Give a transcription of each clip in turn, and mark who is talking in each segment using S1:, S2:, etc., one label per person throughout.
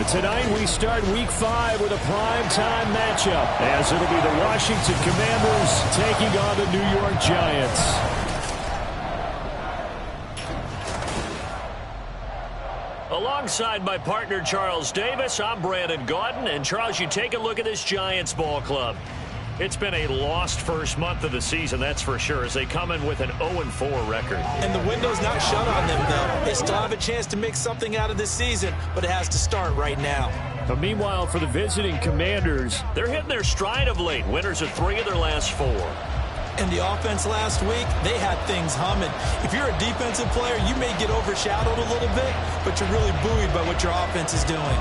S1: Tonight we start Week 5 with a primetime matchup, as it'll be the Washington Commanders taking on the New York Giants.
S2: Alongside my partner Charles Davis, I'm Brandon Gaudin. And Charles, you take a look at this Giants ball club. It's been a lost first month of the season, that's for sure, as they come in with an 0-4 record.
S3: And the window's not shut on them, though. They still have a chance to make something out of this season, but it has to start right now.
S1: But meanwhile, for the visiting Commanders,
S2: they're hitting their stride of late. Winners of 3 of their last 4.
S3: And the offense last week, they had things humming. If you're a defensive player, you may get overshadowed a little bit, but you're really buoyed by what your offense is doing.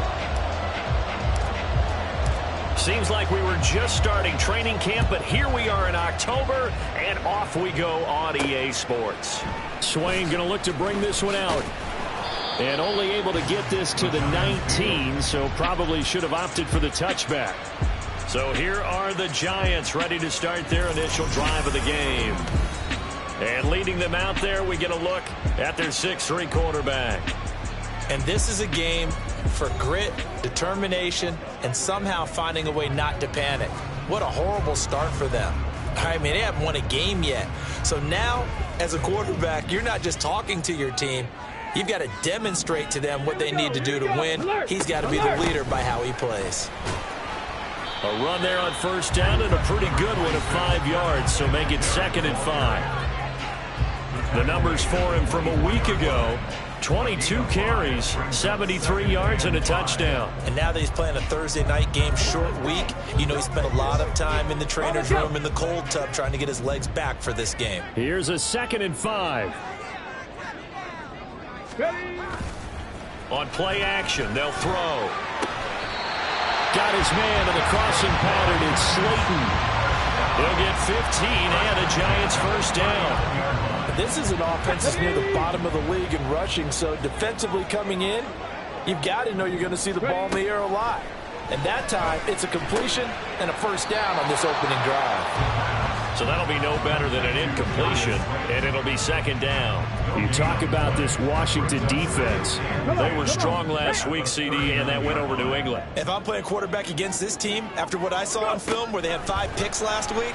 S2: Seems like we were just starting training camp, but here we are in October, and off we go on EA Sports.
S1: Swain going to look to bring this one out. And only able to get this to the 19, so probably should have opted for the touchback.
S2: So here are the Giants ready to start their initial drive of the game. And leading them out there, we get a look at their 6'3" quarterback.
S3: And this is a game for grit, determination, and somehow finding a way not to panic. What a horrible start for them. I mean, they haven't won a game yet. So now, as a quarterback, you're not just talking to your team. You've got to demonstrate to them what they need to do to win. He's got to be the leader by how he plays.
S2: A run there on first down, and a pretty good one of 5 yards, so make it 2nd and 5. The numbers for him from a week ago: 22 carries, 73 yards, and a touchdown.
S3: And now that he's playing a Thursday night game, short week, you know he spent a lot of time in the trainer's room in the cold tub trying to get his legs back for this game.
S1: Here's a 2nd and 5.
S2: On play action, they'll throw.
S1: Got his man in the crossing pattern. It's Slayton.
S2: He'll get 15 and a Giants first down.
S3: This is an offense that's near the bottom of the league in rushing, so defensively coming in, you've got to know you're going to see the ball in the air a lot. And that time, it's a completion and a first down on this opening drive.
S2: So that'll be no better than an incompletion, and it'll be 2nd down.
S1: You talk about this Washington defense.
S2: They were strong last week, CD, and that went over New England.
S3: If I'm playing quarterback against this team, after what I saw on film where they had 5 picks last week,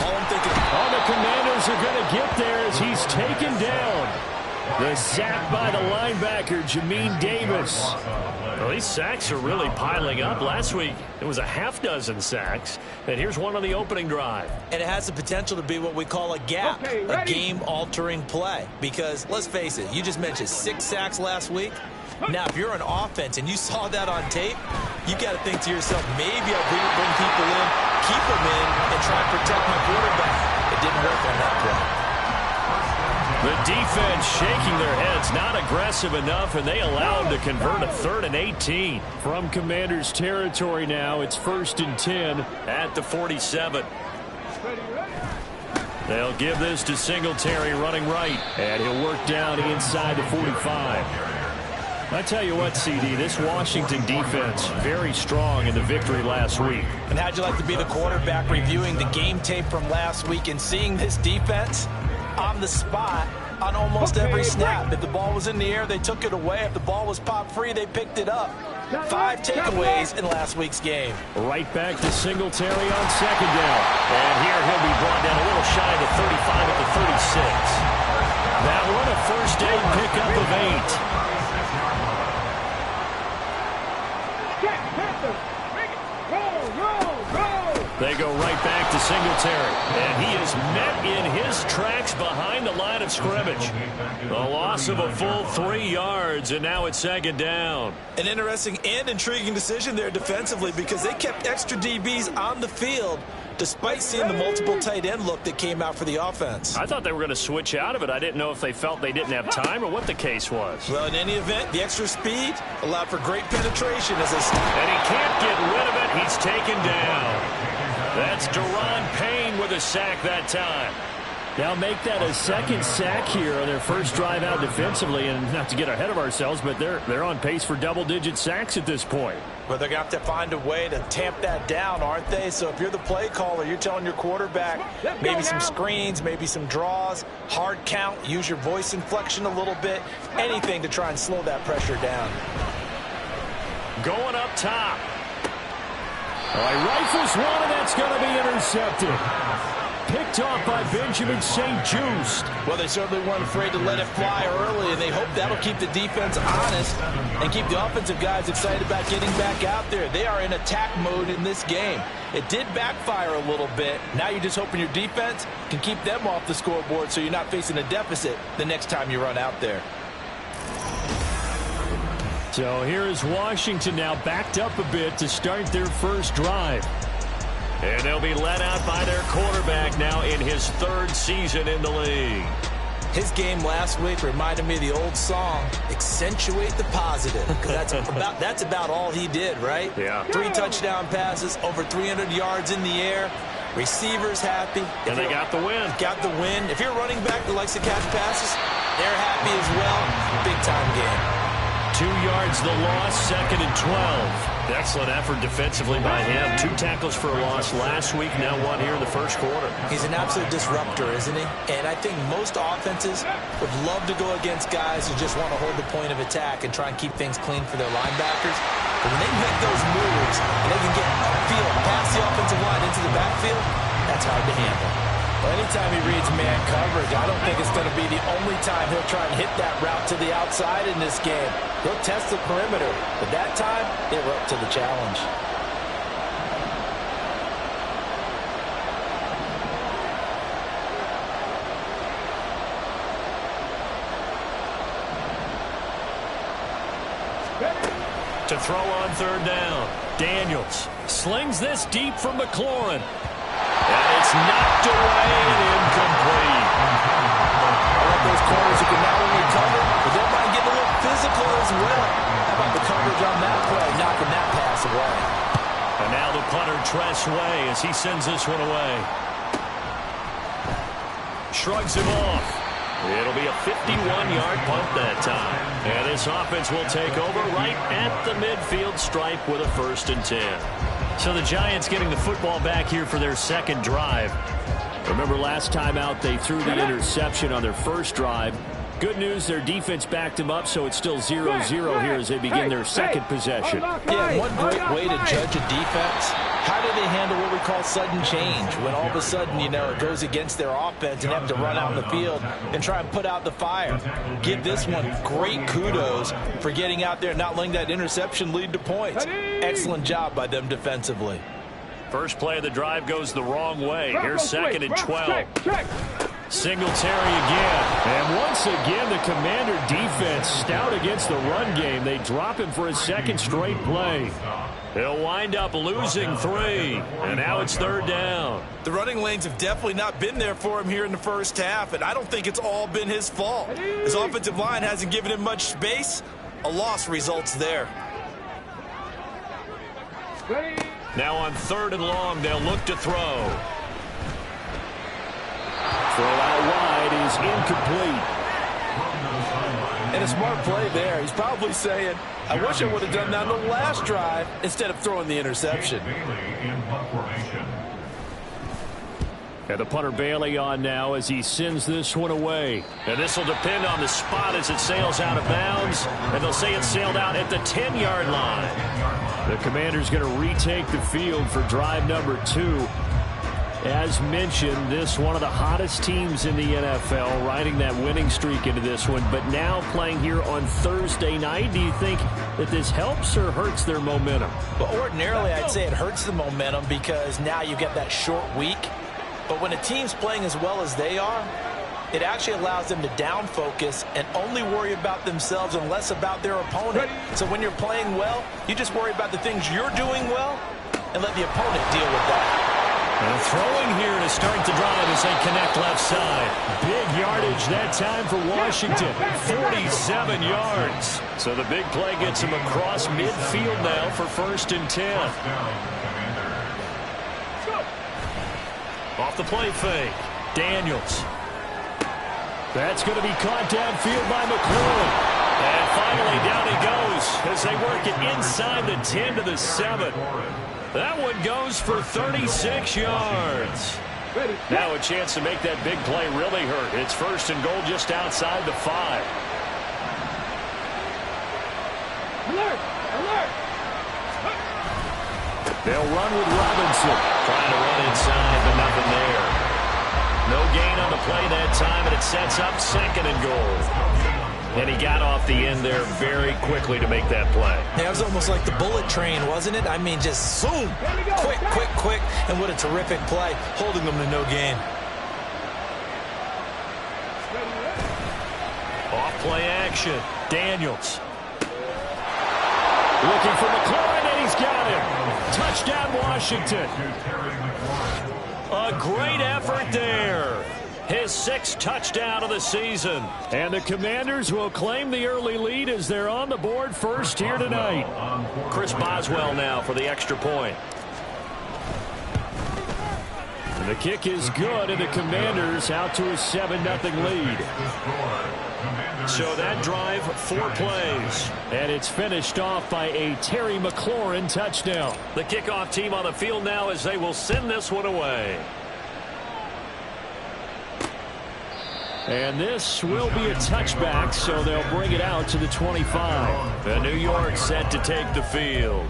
S3: all I'm thinking,
S1: all the Commanders are going to get there as he's taken down. The sack by the linebacker, Jamin Davis.
S2: Well, these sacks are really piling up. Last week, it was a half-dozen sacks. And here's one on the opening drive.
S3: And it has the potential to be what we call a gap, a game-altering play. Because, let's face it, you just mentioned 6 sacks last week. Now, if you're an offense and you saw that on tape, you got to think to yourself, maybe I'll bring people in, keep them in, and try and protect my quarterback. It didn't work on that play.
S2: The defense shaking their heads, not aggressive enough, and they allow them to convert a 3rd and 18.
S1: From Commanders territory now, it's 1st and 10
S2: at the 47. They'll give this to Singletary running right,
S1: and he'll work down inside the 45. I tell you what, CD, this Washington defense, very strong in the victory last week.
S3: And how'd you like to be the quarterback reviewing the game tape from last week and seeing this defense on the spot on almost every snap? If the ball was in the air, they took it away. If the ball was popped free, they picked it up. 5 takeaways in last week's game.
S1: Right back to Singletary on 2nd down.
S2: And here he'll be brought down a little shy of the 35 at the 36. That one a first down pickup of 8. They go right back to Singletary, and he is met in his tracks behind the line of scrimmage. The loss of a full 3 yards, and now it's 2nd down.
S3: An interesting and intriguing decision there defensively, because they kept extra DBs on the field despite seeing the multiple tight end look that came out for the offense.
S2: I thought they were going to switch out of it. I didn't know if they felt they didn't have time or what the case was.
S3: Well, in any event, the extra speed allowed for great penetration as they
S2: and he can't get rid of it. He's taken down. That's Deron Payne with a sack that time.
S1: Now make that a 2nd sack here on their first drive out defensively, and not to get ahead of ourselves, but they're on pace for double-digit sacks at this point.
S3: But they're going to have to find a way to tamp that down, aren't they? So if you're the play caller, you're telling your quarterback maybe some screens, maybe some draws, hard count, use your voice inflection a little bit, anything to try and slow that pressure down.
S1: going up top. Oh, he rifles one, and that's going to be intercepted. Picked off by Benjamin St. Just.
S3: Well, they certainly weren't afraid to let it fly early, and they hope that'll keep the defense honest and keep the offensive guys excited about getting back out there. They are in attack mode in this game. It did backfire a little bit. Now you're just hoping your defense can keep them off the scoreboard so you're not facing a deficit the next time you run out there.
S1: So here is Washington now backed up a bit to start their first drive.
S2: And they'll be led out by their quarterback now in his third season in the league.
S3: His game last week reminded me of the old song, accentuate the positive, because that's about all he did, right?
S2: Yeah.
S3: 3 touchdown passes, over 300 yards in the air, receivers happy.
S2: And they got the win.
S3: Got the win. If you're a running back that likes to catch passes, they're happy as well. Big-time game.
S1: 2 yards the loss, 2nd and 12.
S2: Excellent effort defensively by him. 2 tackles for a loss last week, now 1 here in the first quarter.
S3: He's an absolute disruptor, isn't he? And I think most offenses would love to go against guys who just want to hold the point of attack and try and keep things clean for their linebackers. But when they make those moves and they can get upfield, past the offensive line into the backfield, that's hard to handle. Well, anytime he reads man coverage, I don't think it's going to be the only time he'll try and hit that route to the outside in this game. He'll test the perimeter, but that time, they were up to the challenge.
S2: To throw on 3rd down.
S1: Daniels slings this deep from McLaurin.
S2: And it's knocked away and incomplete.
S3: I like those corners who can not only cover, but don't mind getting a little physical as well. How about the coverage on that play, knocking that pass away?
S2: And now the punter Tress Way as he sends this one away. Shrugs him off. It'll be a 51-yard punt that time. And this offense will take over right at the midfield stripe with a 1st and 10.
S1: So the Giants getting the football back here for their second drive. Remember last time out they threw the interception on their first drive. Good news, their defense backed them up, so it's still 0-0 here as they begin their second possession.
S3: Yeah, one great way to judge a defense, how do they handle what we call sudden change? When all of a sudden, you know, it goes against their offense and have to run out in the field and try and put out the fire. Give this one great kudos for getting out there and not letting that interception lead to points. Excellent job by them defensively.
S2: First play of the drive goes the wrong way. Here's 2nd and 12.
S1: Singletary again. And once again, the Commander defense stout against the run game. They drop him for a 2nd straight play.
S2: He'll wind up losing 3. And now it's 3rd down.
S3: The running lanes have definitely not been there for him here in the first half, and I don't think it's all been his fault. His offensive line hasn't given him much space. A loss results there.
S2: Now on 3rd and long, they'll look to throw.
S1: Throw out wide is incomplete.
S3: And a smart play there. He's probably saying, I wish I would have done that on the last drive instead of throwing the interception.
S1: And the punter Bailey on now as he sends this one away.
S2: And this will depend on the spot as it sails out of bounds. And they'll say it sailed out at the 10-yard line.
S1: The Commander's going to retake the field for drive number 2. As mentioned, this one of the hottest teams in the NFL, riding that winning streak into this one, but now playing here on Thursday night. Do you think that this helps or hurts their momentum?
S3: Well, ordinarily, I'd say it hurts the momentum because now you get that short week. But when a team's playing as well as they are, it actually allows them to down focus and only worry about themselves and less about their opponent. So when you're playing well, you just worry about the things you're doing well and let the opponent deal with that.
S1: And throwing here to start the drive as they connect left side. Big yardage that time for Washington. 47 yards.
S2: So the big play gets him across midfield now for 1st and 10. Off the play fake.
S1: Daniels. That's going to be caught downfield by McLaurin.
S2: And finally down he goes as they work it inside the 10 to the 7. That one goes for 36 yards. Now a chance to make that big play really hurt. It's 1st and goal just outside the 5.
S4: Alert! Alert!
S1: They'll run with Robinson.
S2: Trying to run inside, but nothing there. No gain on the play that time, and it sets up 2nd and goal.
S1: And he got off the end there very quickly to make that play.
S3: That was almost like the bullet train, wasn't it? I mean, just zoom, quick, quick, quick, and what a terrific play, holding them to no gain.
S1: Off-play action. Daniels. Looking for McLaurin, and he's got him. Touchdown, Washington. A great effort there. His 6th touchdown of the season. And the Commanders will claim the early lead as they're on the board first here tonight.
S2: Chris Boswell now for the extra point.
S1: And the kick is good, and the Commanders out to a 7-0 lead. So that drive, 4 plays. And it's finished off by a Terry McLaurin touchdown.
S2: The kickoff team on the field now as they will send this one away.
S1: And this will be a touchback, so they'll bring it out to the 25.
S2: The New York set to take the field.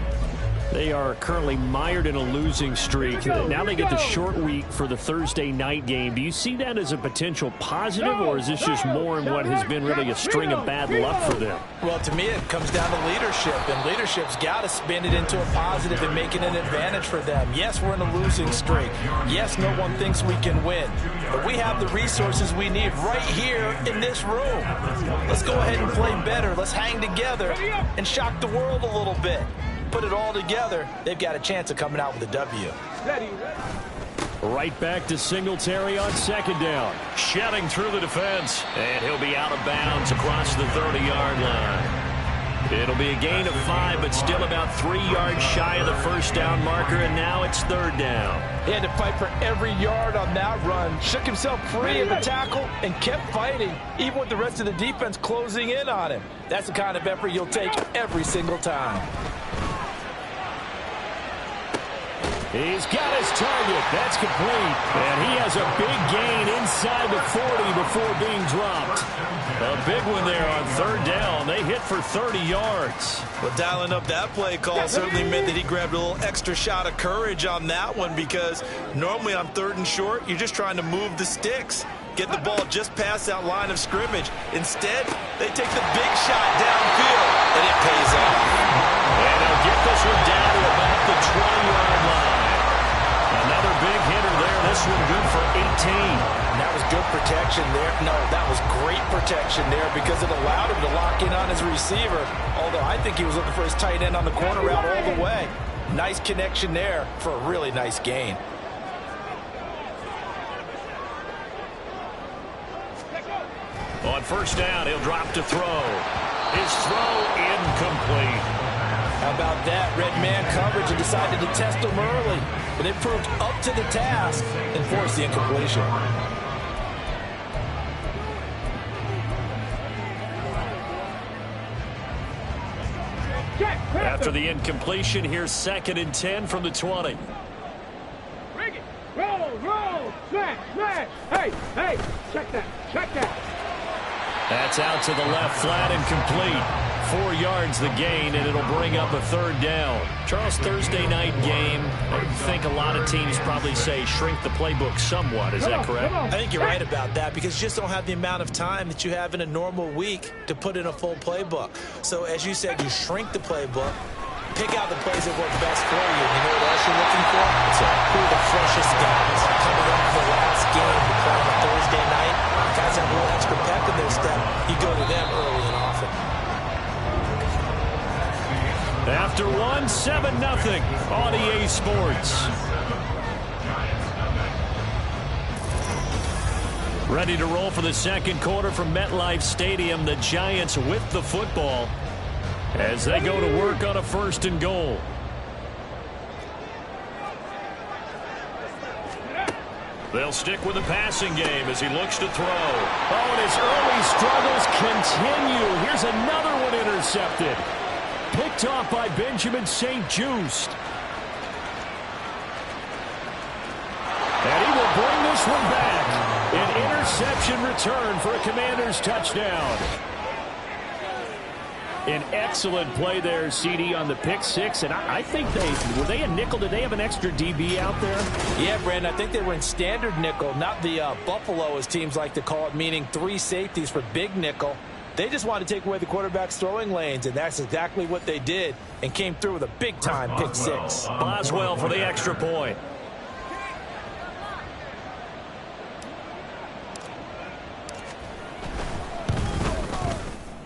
S1: They are currently mired in a losing streak. Now they get the short week for the Thursday night game. Do you see that as a potential positive, or is this just more in what has been really a string of bad luck for them?
S3: Well, to me, it comes down to leadership, and leadership's got to spin it into a positive and make it an advantage for them. Yes, we're in a losing streak. Yes, no one thinks we can win. But we have the resources we need right here in this room. Let's go ahead and play better. Let's hang together and shock the world a little bit. Put it all together, they've got a chance of coming out with a W.
S1: Right back to Singletary on 2nd down.
S2: Shedding through the defense, and he'll be out of bounds across the 30-yard line. It'll be a gain of 5, but still about 3 yards shy of the first down marker, and now it's 3rd down.
S3: He had to fight for every yard on that run. Shook himself free of the tackle and kept fighting, even with the rest of the defense closing in on him. That's the kind of effort you'll take every single time.
S1: He's got his target. That's complete. And he has a big gain inside the 40 before being dropped.
S2: A big one there on 3rd down. They hit for 30 yards.
S3: Well, dialing up that play call certainly meant that he grabbed a little extra shot of courage on that one, because normally on 3rd and short, you're just trying to move the sticks, get the ball just past that line of scrimmage. Instead, they take the big shot downfield, and it pays off.
S2: And they'll get this one down to about the 20-yard line. Another big hitter there. This one good for 18.
S3: That was good protection there. No, that was great protection there, because it allowed him to lock in on his receiver. Although I think he was looking for his tight end on the corner route all the way. Nice connection there for a really nice gain.
S2: On 1st down, he'll drop to throw. His throw incomplete.
S3: How about that? Red man coverage and decided to test him early. But they proved up to the task and forced the incompletion.
S1: After the incompletion, here's 2nd and 10 from the 20.
S4: Bring it. Roll, smash, smash. Hey, check that.
S1: That's out to the left, flat and complete. 4 yards the gain, and it'll bring up a 3rd down. Charles, Thursday night game, I think a lot of teams probably say shrink the playbook somewhat. Is that correct?
S3: I think you're right about that, because you just don't have the amount of time that you have in a normal week to put in a full playbook. So as you said, you shrink the playbook, pick out the plays that work best for you. You know what else you're looking for? Who are the freshest guys coming up for the last game to play on a Thursday night? Guys have a little extra pep in their step. You go to them early and often.
S1: After 7-0 on EA Sports. Ready to roll for the 2nd quarter from MetLife Stadium. The Giants with the football as they go to work on a 1st and goal. They'll stick with the passing game as he looks to throw. Oh, and his early struggles continue. Here's another one intercepted. Picked off by Benjamin St-Juste. And he will bring this one back. An interception return for a Commanders touchdown. An excellent play there, CD, on the pick six. And I think were they a nickel? Did they have an extra DB out there?
S3: Yeah, Brandon, I think they were in standard nickel, not the Buffalo, as teams like to call it, meaning 3 safeties for big nickel. They just wanted to take away the quarterback's throwing lanes, and that's exactly what they did, and came through with a big-time pick six.
S2: Boswell for the extra point.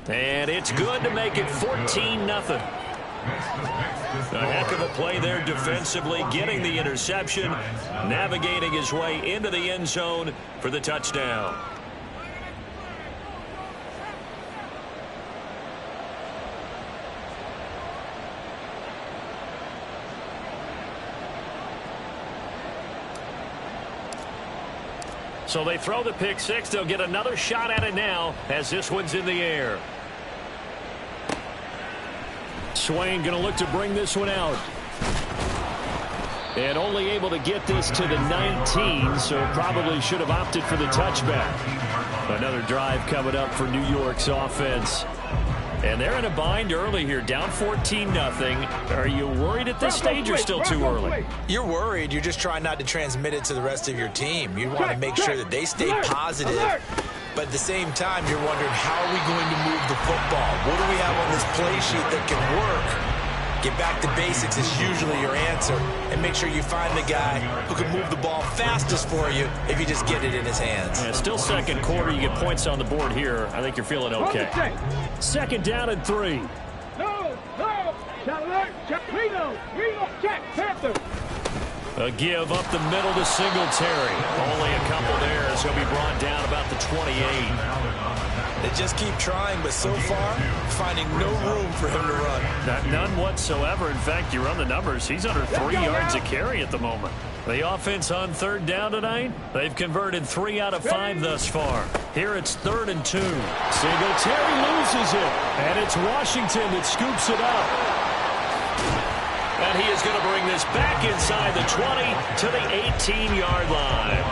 S2: And it's good to make it 14-0. A heck of a play there defensively, getting the interception, navigating his way into the end zone for the touchdown. So they throw the pick six. They'll get another shot at it now as this one's in the air. Swain going to look to bring this one out. And only able to get this to the 19, so probably should have opted for the touchback. Another drive coming up for New York's offense. And they're in a bind early here, down 14-0. Are you worried at this stage or still too early?
S3: You're worried. You're just trying not to transmit it to the rest of your team. You want to make sure that they stay positive. But at the same time, you're wondering, how are we going to move the football? What do we have on this play sheet that can work? Get back to basics is usually your answer. And make sure you find the guy who can move the ball fastest for you if you just get it in his hands.
S1: Yeah, still second quarter. You get points on the board here. I think you're feeling okay. Second down and 3.
S4: No, check, Reno, check, Panther.
S2: A give up the middle to Singletary. Only a couple there as he'll be brought down about the 28.
S3: They just keep trying, but so far, finding no room for him to run.
S2: None whatsoever. In fact, you run the numbers. He's under 3 yards a carry at the moment. The offense on third down tonight, they've converted 3 out of 5 thus far. Here it's 3rd and 2.
S1: Singletary loses it, and it's Washington that scoops it up.
S2: And he is going to bring this back inside the 20 to the 18-yard line.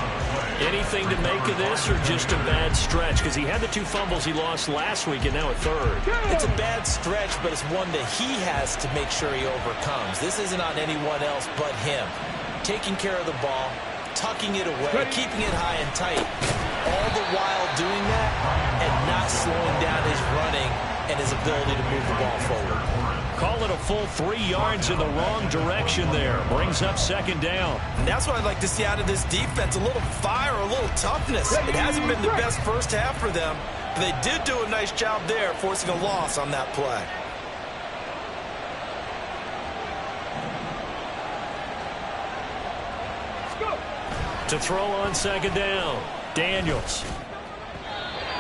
S2: Anything to make of this, or just a bad stretch? Because he had the 2 fumbles he lost last week, and now a 3rd.
S3: It's a bad stretch, but it's one that he has to make sure he overcomes. This isn't on anyone else but him. Taking care of the ball, tucking it away, keeping it high and tight. All the while doing that and not slowing down his running and his ability to move the ball forward.
S2: Call it a full 3 yards in the wrong direction there. Brings up 2nd down.
S3: And that's what I'd like to see out of this defense. A little fire, a little toughness. It hasn't been the best first half for them, but they did do a nice job there, forcing a loss on that play.
S2: To throw on 2nd down, Daniels.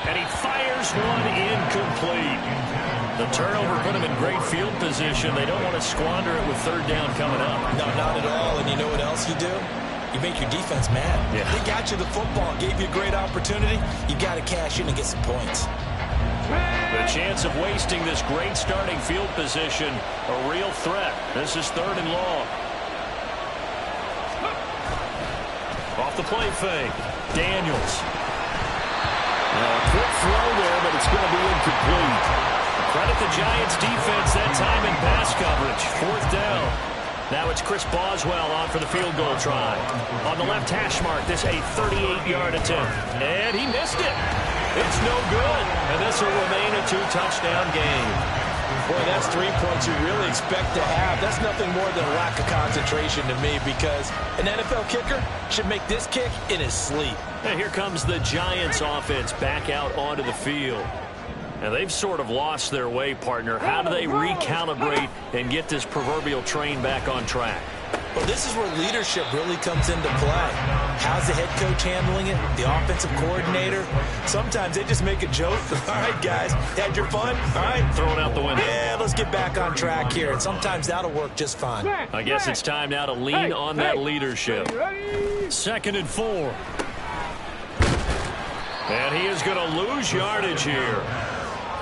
S2: And he fires one incomplete. The turnover put him in great field position. They don't want to squander it with 3rd down coming up.
S3: No, not at all. And you know what else you do? You make your defense mad.
S2: Yeah.
S3: They got you the football, gave you a great opportunity. You got to cash in and get some points.
S2: The chance of wasting this great starting field position, a real threat. This is 3rd and long. Off the play fake, Daniels.
S1: A quick throw there, but it's going to be incomplete.
S2: Credit the Giants defense that time in pass coverage. 4th down. Now it's Chris Boswell on for the field goal try. On the left hash mark, this a 38-yard attempt. And he missed it. It's no good. And this will remain a 2-touchdown game.
S3: Boy, that's 3 points you really expect to have. That's nothing more than a lack of concentration to me, because an NFL kicker should make this kick in his sleep.
S2: And here comes the Giants offense back out onto the field. And they've sort of lost their way, partner. How do they recalibrate and get this proverbial train back on track?
S3: Well, this is where leadership really comes into play. How's the head coach handling it? The offensive coordinator? Sometimes they just make a joke. All right, guys, had your fun? All right.
S2: Throw it out the window.
S3: Yeah, let's get back on track here. And sometimes that'll work just fine.
S2: I guess it's time now to lean on that leadership. 2nd and 4. And he is going to lose yardage here.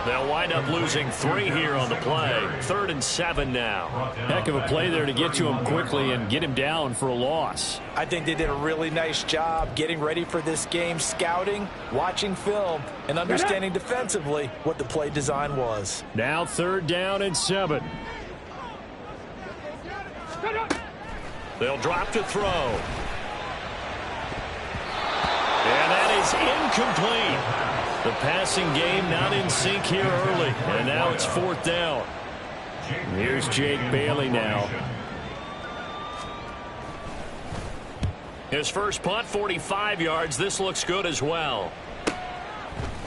S1: They'll wind up losing 3 here on the play. 3rd and 7 now. Heck of a play there to get to him quickly and get him down for a loss.
S3: I think they did a really nice job getting ready for this game, scouting, watching film, and understanding defensively what the play design was.
S1: Now 3rd down and 7. They'll drop to throw. And that is incomplete. The passing game not in sync here early. And now it's 4th down. Here's Jake Bailey now. His first punt, 45 yards. This looks good as well.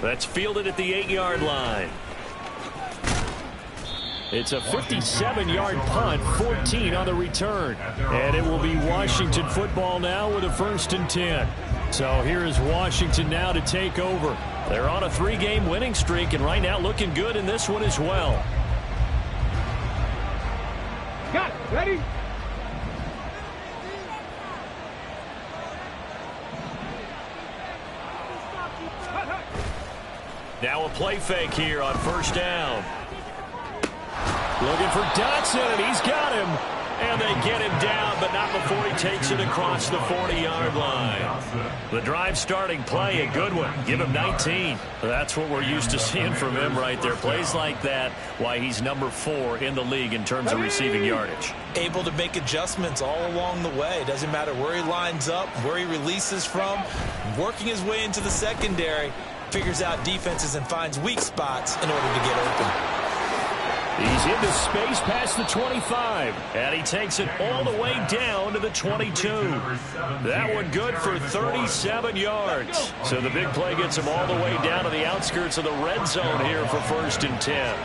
S1: That's fielded at the 8-yard line. It's a 57-yard punt, 14 on the return. And it will be Washington football now with a 1st and 10. So here is Washington now to take over. They're on a 3-game winning streak, and right now looking good in this one as well.
S4: Got it. Ready?
S1: Now a play fake here on 1st down. Looking for Dotson, and he's got him. And they get him down, but not before he takes it across the 40-yard line. The drive starting play, a good one. Give him 19. That's what we're used to seeing from him right there. Plays like that, why he's number 4 in the league in terms of receiving yardage.
S3: Able to make adjustments all along the way. Doesn't matter where he lines up, where he releases from. Working his way into the secondary, figures out defenses and finds weak spots in order to get open.
S1: He's into space past the 25, and he takes it all the way down to the 22. That one good for 37 yards. So the big play gets him all the way down to the outskirts of the red zone here for 1st and 10.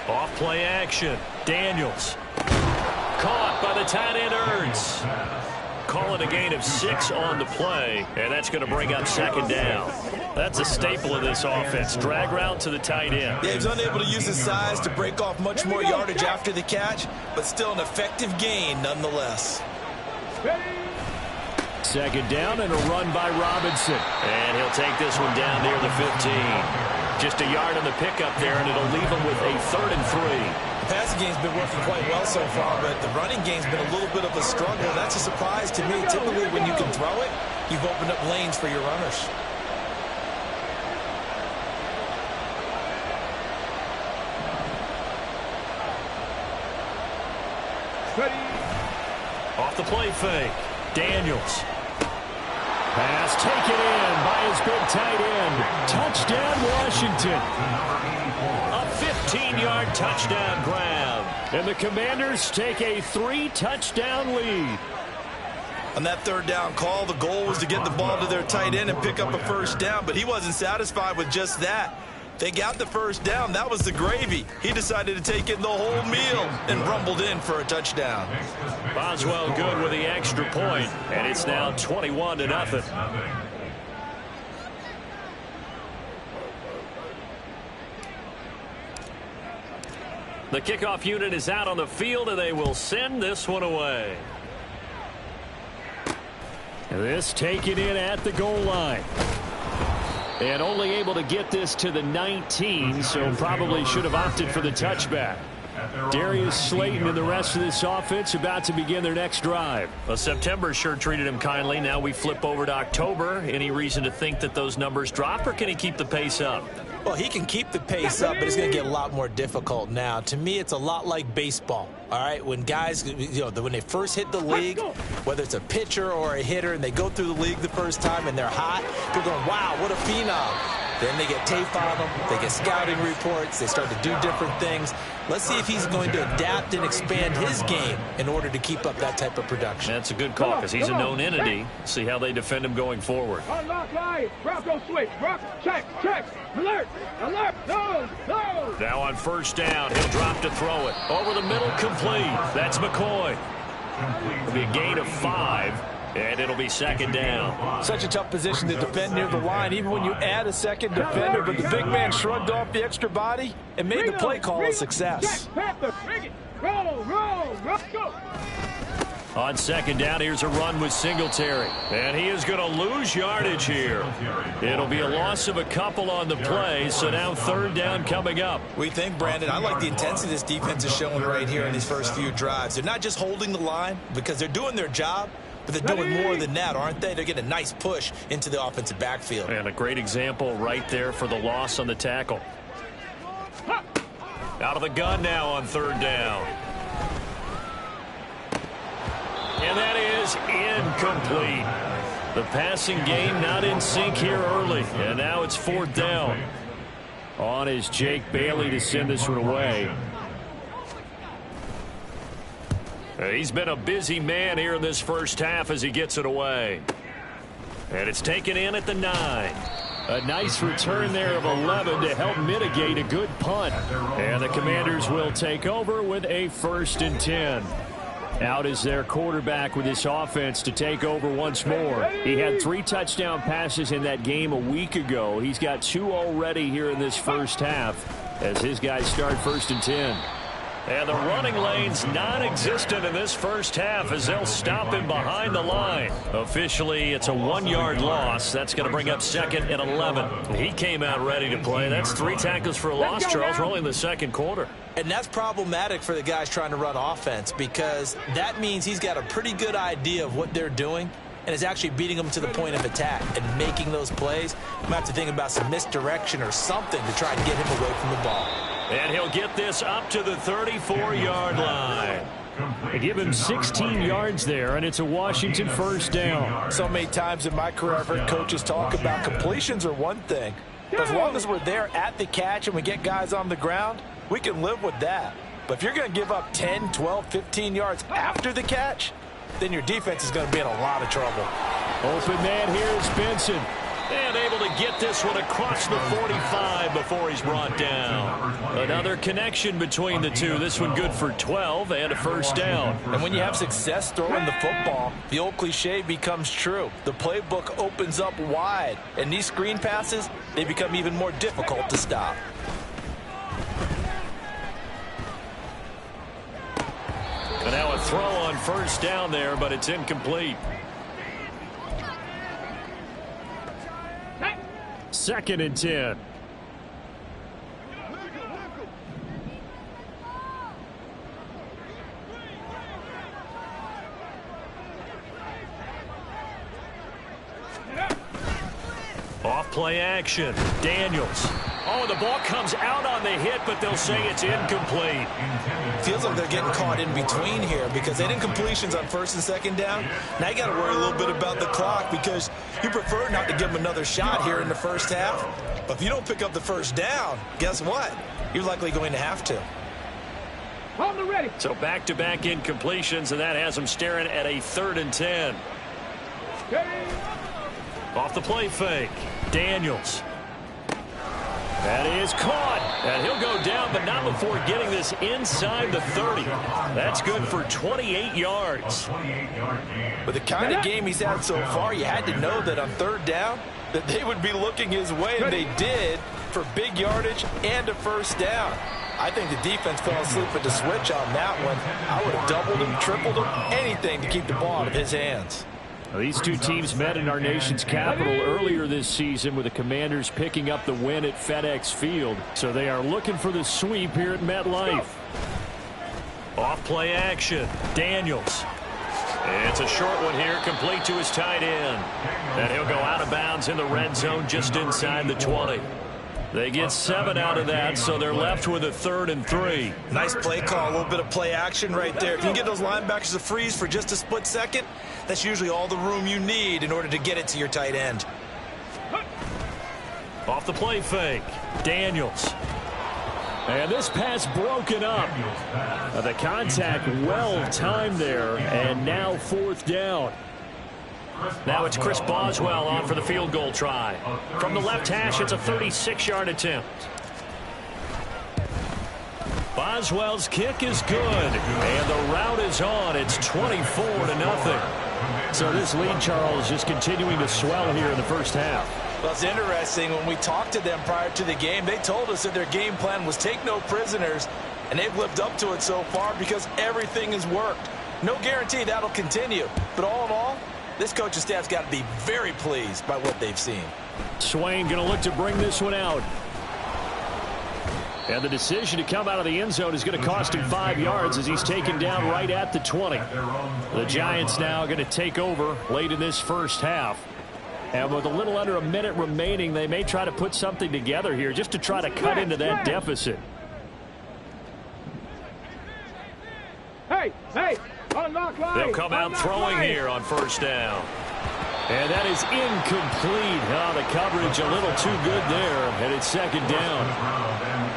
S1: Off play action. Daniels. Caught by the tight end Ertz. Calling a gain of 6 on the play, and that's going to bring up 2nd down. That's a staple of this offense. Drag route to the tight end.
S3: Yeah, he was unable to use his size to break off much more yardage after the catch, but still an effective gain nonetheless.
S1: 2nd down and a run by Robinson. And he'll take this one down near the 15. Just a yard on the pickup there, and it'll leave him with a 3rd and 3.
S3: The passing game's been working quite well so far, but the running game's been a little bit of a struggle. That's a surprise to me. Typically, when you can throw it, you've opened up lanes for your runners.
S4: Ready?
S1: Off the play fake. Daniels. Pass taken in by his big tight end. Touchdown, Washington. A 15-yard touchdown grab. And the Commanders take a 3-touchdown lead.
S3: On that 3rd down call, the goal was to get the ball to their tight end and pick up a 1st down, but he wasn't satisfied with just that. They got the 1st down. That was the gravy. He decided to take in the whole meal and rumbled in for a touchdown.
S1: Boswell good with the extra point, and it's now 21-0. The kickoff unit is out on the field, and they will send this one away. This taken in at the goal line. And only able to get this to the 19, so probably should have opted for the touchback. Darius Slayton and the rest of this offense about to begin their next drive. Well, September sure treated him kindly. Now we flip over to October. Any reason to think that those numbers drop, or can he keep the pace up?
S3: Well, he can keep the pace up, but it's going to get a lot more difficult now. To me, it's a lot like baseball, all right? When guys, when they first hit the league, whether it's a pitcher or a hitter, and they go through the league the first time and they're hot, people are going, wow, what a phenom. Then they get tape on them, they get scouting reports, they start to do different things. Let's see if he's going to adapt and expand his game in order to keep up that type of production.
S1: That's a good call because he's a known entity. See how they defend him going forward.
S4: Unlock line. Bronco switch. Bronco check. Alert. No.
S1: Now on 1st down, he'll drop to throw it. Over the middle, complete. That's McCoy. It'll be a gain of 5. And it'll be 2nd down.
S3: Such a tough position to defend near the line, even when you add a second defender. But the big man shrugged off the extra body and made the play call a success.
S4: Roll, go.
S2: On second down, here's a run with Singletary. And he is going to lose yardage here. It'll be a loss of a couple on the play, so now third down coming up.
S3: We think, Brandon, I like the intensity this defense is showing right here in these first few drives. They're not just holding the line because they're doing their job, but they're doing more than that, aren't they? They're getting a nice push into the offensive backfield.
S2: And a great example right there for the loss on the tackle. Out of the gun now on third down. And that is incomplete. The passing game not in sync here early. And now it's fourth down. On is Jake Bailey to send this one away. He's been a busy man here in this first half as he gets it away. And it's taken in at the 9. A nice return there of 11 to help mitigate a good punt. And the Commanders will take over with a 1st and 10. Out is their quarterback with this offense to take over once more. He had 3 touchdown passes in that game a week ago. He's got 2 already here in this first half as his guys start 1st and 10. And the running lane's non-existent in this first half as they'll stop him behind the line. Officially, it's a 1-yard loss. That's going to bring up 2nd and 11. He came out ready to play. That's 3 tackles for a loss, Charles. We're only in the second quarter.
S3: And that's problematic for the guys trying to run offense because that means he's got a pretty good idea of what they're doing and is actually beating them to the point of attack and making those plays. You might have to think about some misdirection or something to try and get him away from the ball.
S2: And he'll get this up to the 34-yard line. They give him 16 yards there, and it's a Washington first down.
S3: So many times in my career I've heard coaches talk about completions are one thing. But as long as we're there at the catch and we get guys on the ground, we can live with that. But if you're going to give up 10, 12, 15 yards after the catch, then your defense is going to be in a lot of trouble.
S2: Open man here is Benson. And able to get this one across the 45 before he's brought down. Another connection between the two. This one good for 12 and a first down.
S3: And when you have success throwing the football, the old cliche becomes true. The playbook opens up wide. And these screen passes, they become even more difficult to stop.
S2: And now a throw on first down there, but it's incomplete. 2nd and 10. Off play action. Daniels. Oh, the ball comes out on the hit, but they'll say it's incomplete.
S3: Feels like they're getting caught in between here because they didn't completions on 1st and 2nd down. Now you got to worry a little bit about the clock because you prefer not to give them another shot here in the first half. But if you don't pick up the first down, guess what? You're likely going to have to.
S4: On the ready.
S2: So back-to-back incompletions, and that has them staring at a 3rd and 10. Off the play fake. Daniels. That is caught. And he'll go down, but not before getting this inside the 30. That's good for 28 yards.
S3: With the kind of game he's had so far, you had to know that on 3rd down that they would be looking his way, and they did for big yardage and a first down. I think the defense fell asleep at the switch on that one. I would have doubled him, tripled him, anything to keep the ball out of his hands.
S1: These two teams met in our nation's capital earlier this season with the Commanders picking up the win at FedEx Field. So they are looking for the sweep here at MetLife.
S2: Off play action. Daniels. It's a short one here, complete to his tight end. And he'll go out of bounds in the red zone just inside the 20. They get 7 out of that, so they're left with a 3rd and 3.
S3: Nice play call, a little bit of play action right there. If you can get those linebackers to freeze for just a split second, that's usually all the room you need in order to get it to your tight end.
S2: Off the play fake. Daniels.
S1: And this pass broken up. The contact well timed there, and now 4th down.
S2: Now it's Chris Boswell on for the field goal try. From the left hash, it's a 36-yard attempt. Boswell's kick is good, and the route is on. It's 24-0.
S1: So this lead, Charles, just continuing to swell here in the first half.
S3: Well, it's interesting. When we talked to them prior to the game, they told us that their game plan was take no prisoners and they've lived up to it so far because everything has worked. No guarantee that'll continue, but all in all, this coaching staff's got to be very pleased by what they've seen.
S1: Swain going to look to bring this one out. And the decision to come out of the end zone is going to cost him 5 yards as he's taken down right at the 20. The Giants now going to take over late in this first half. And with a little under a minute remaining, they may try to put something together here just to try to cut into that deficit.
S4: Hey, unlock line.
S1: They'll come out throwing here on first down. And that is incomplete. Oh, the coverage a little too good there, and it's second down.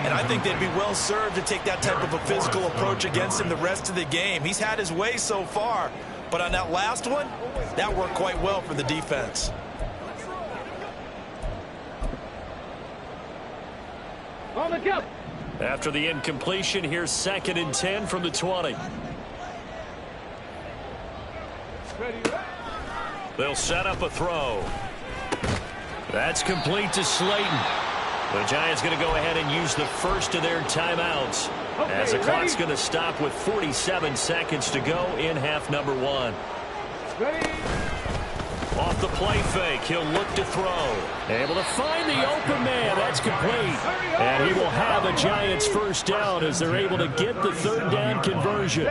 S3: And I think they'd be well served to take that type of a physical approach against him the rest of the game. He's had his way so far, but on that last one, that worked quite well for the defense.
S4: On the go.
S1: After the incompletion, here's 2nd and 10 from the 20. They'll set up a throw. That's complete to Slayton. The Giants going to go ahead and use the first of their timeouts as the clock's going to stop with 47 seconds to go in half number 1. Off the play fake, he'll look to throw. Able to find the open man. That's complete. And he will have a Giants first down as they're able to get the 3rd down conversion.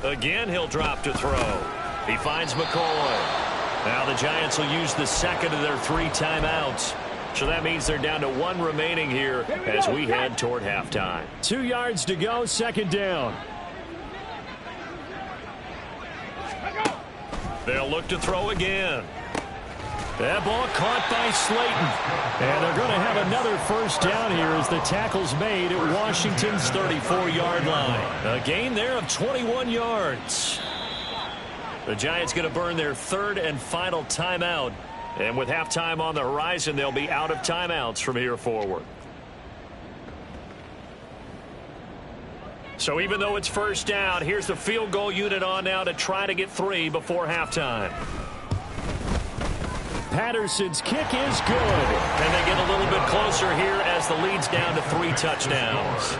S1: Again, he'll drop to throw. He finds McCoy. Now the Giants will use the 2nd of their 3 timeouts. So that means they're down to 1 remaining here as we head toward halftime. 2 yards to go, 2nd down. They'll look to throw again. That ball caught by Slayton. And they're going to have another first down here as the tackle's made at Washington's 34-yard line. A gain there of 21 yards. The Giants going to burn their 3rd and final timeout. And with halftime on the horizon, they'll be out of timeouts from here forward. So even though it's first down, here's the field goal unit on now to try to get 3 before halftime. Patterson's kick is good. And they get a little bit closer here as the lead's down to 3 touchdowns.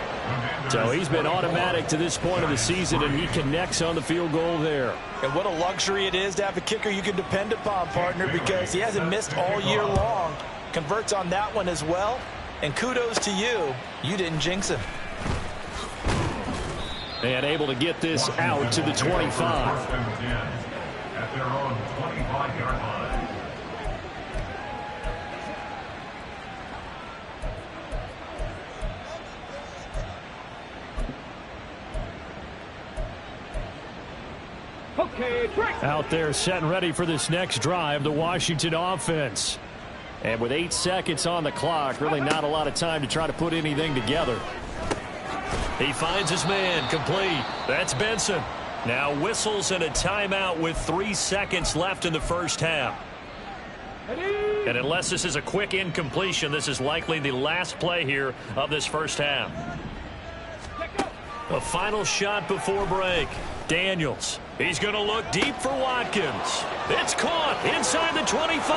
S1: So he's been automatic to this point of the season, and he connects on the field goal there.
S3: And what a luxury it is to have a kicker you can depend upon, partner, because he hasn't missed all year long. Converts on that one as well. And kudos to you. You didn't jinx him.
S1: And able to get this out to the 25.
S5: At their own 25-yard line.
S1: Out there set and ready for this next drive, the Washington offense. And with 8 seconds on the clock, really not a lot of time to try to put anything together. He finds his man, complete. That's Benson. Now whistles and a timeout with 3 seconds left in the first half. And unless this is a quick incompletion, this is likely the last play here of this first half. A final shot before break. Daniels. He's going to look deep for Watkins. It's caught inside the 25.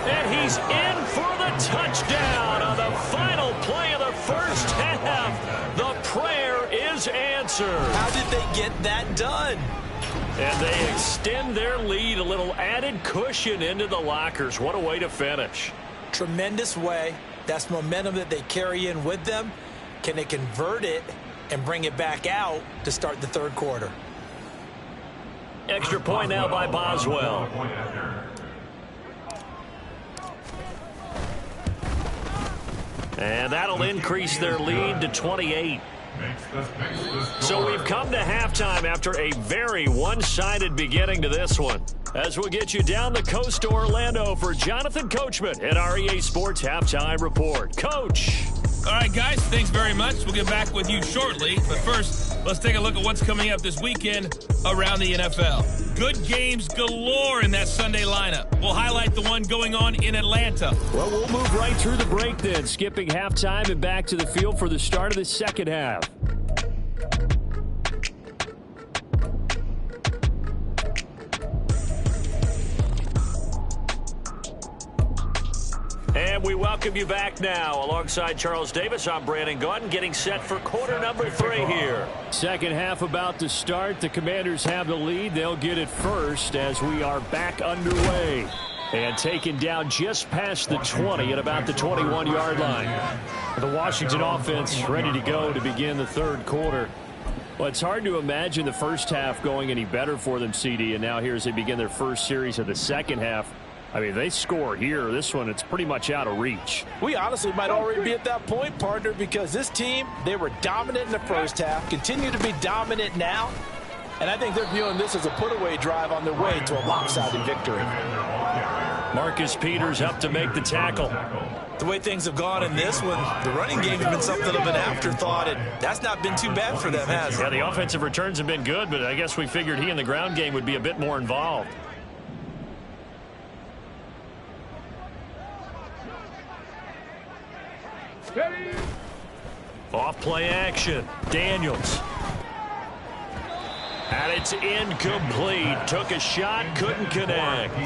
S1: And he's in for the touchdown on the final play of the first half. The prayer is answered.
S3: How did they get that done?
S1: And they extend their lead, a little added cushion into the lockers. What a way to finish.
S3: Tremendous way. That's momentum that they carry in with them. Can they convert it and bring it back out to start the 3rd quarter?
S1: Extra point now by Boswell. And that'll increase their lead to 28. So we've come to halftime after a very one-sided beginning to this one. As we'll get you down the coast to Orlando for Jonathan Coachman at our EA Sports Halftime Report. Coach.
S6: All right, guys, thanks very much. We'll get back with you shortly. But first, let's take a look at what's coming up this weekend around the NFL. Good games galore in that Sunday lineup. We'll highlight the one going on in Atlanta.
S1: Well, we'll move right through the break then, skipping halftime and back to the field for the start of the second half. And And we welcome you back now. Alongside Charles Davis, I'm Brandon Gaudin, getting set for quarter number 3 here. Second half about to start. The Commanders have the lead. They'll get it first as we are back underway. And taken down just past the 20 at about the 21-yard line. The Washington offense ready to go to begin the third quarter. Well, it's hard to imagine the first half going any better for them, CD, and now here as they begin their first series of the second half. I mean, they score here. This one, it's pretty much out of reach.
S3: We honestly might already be at that point, partner, because this team, they were dominant in the first half, continue to be dominant now, and I think they're viewing this as a put-away drive on their way to a lopsided victory.
S1: Marcus Peters up to make the tackle.
S3: The way things have gone in this one, the running game has been something of an afterthought, and that's not been too bad for them, has it?
S1: Yeah, the offensive returns have been good, but I guess we figured he in the ground game would be a bit more involved. Off play action. Daniels. And it's incomplete. Took a shot, couldn't connect.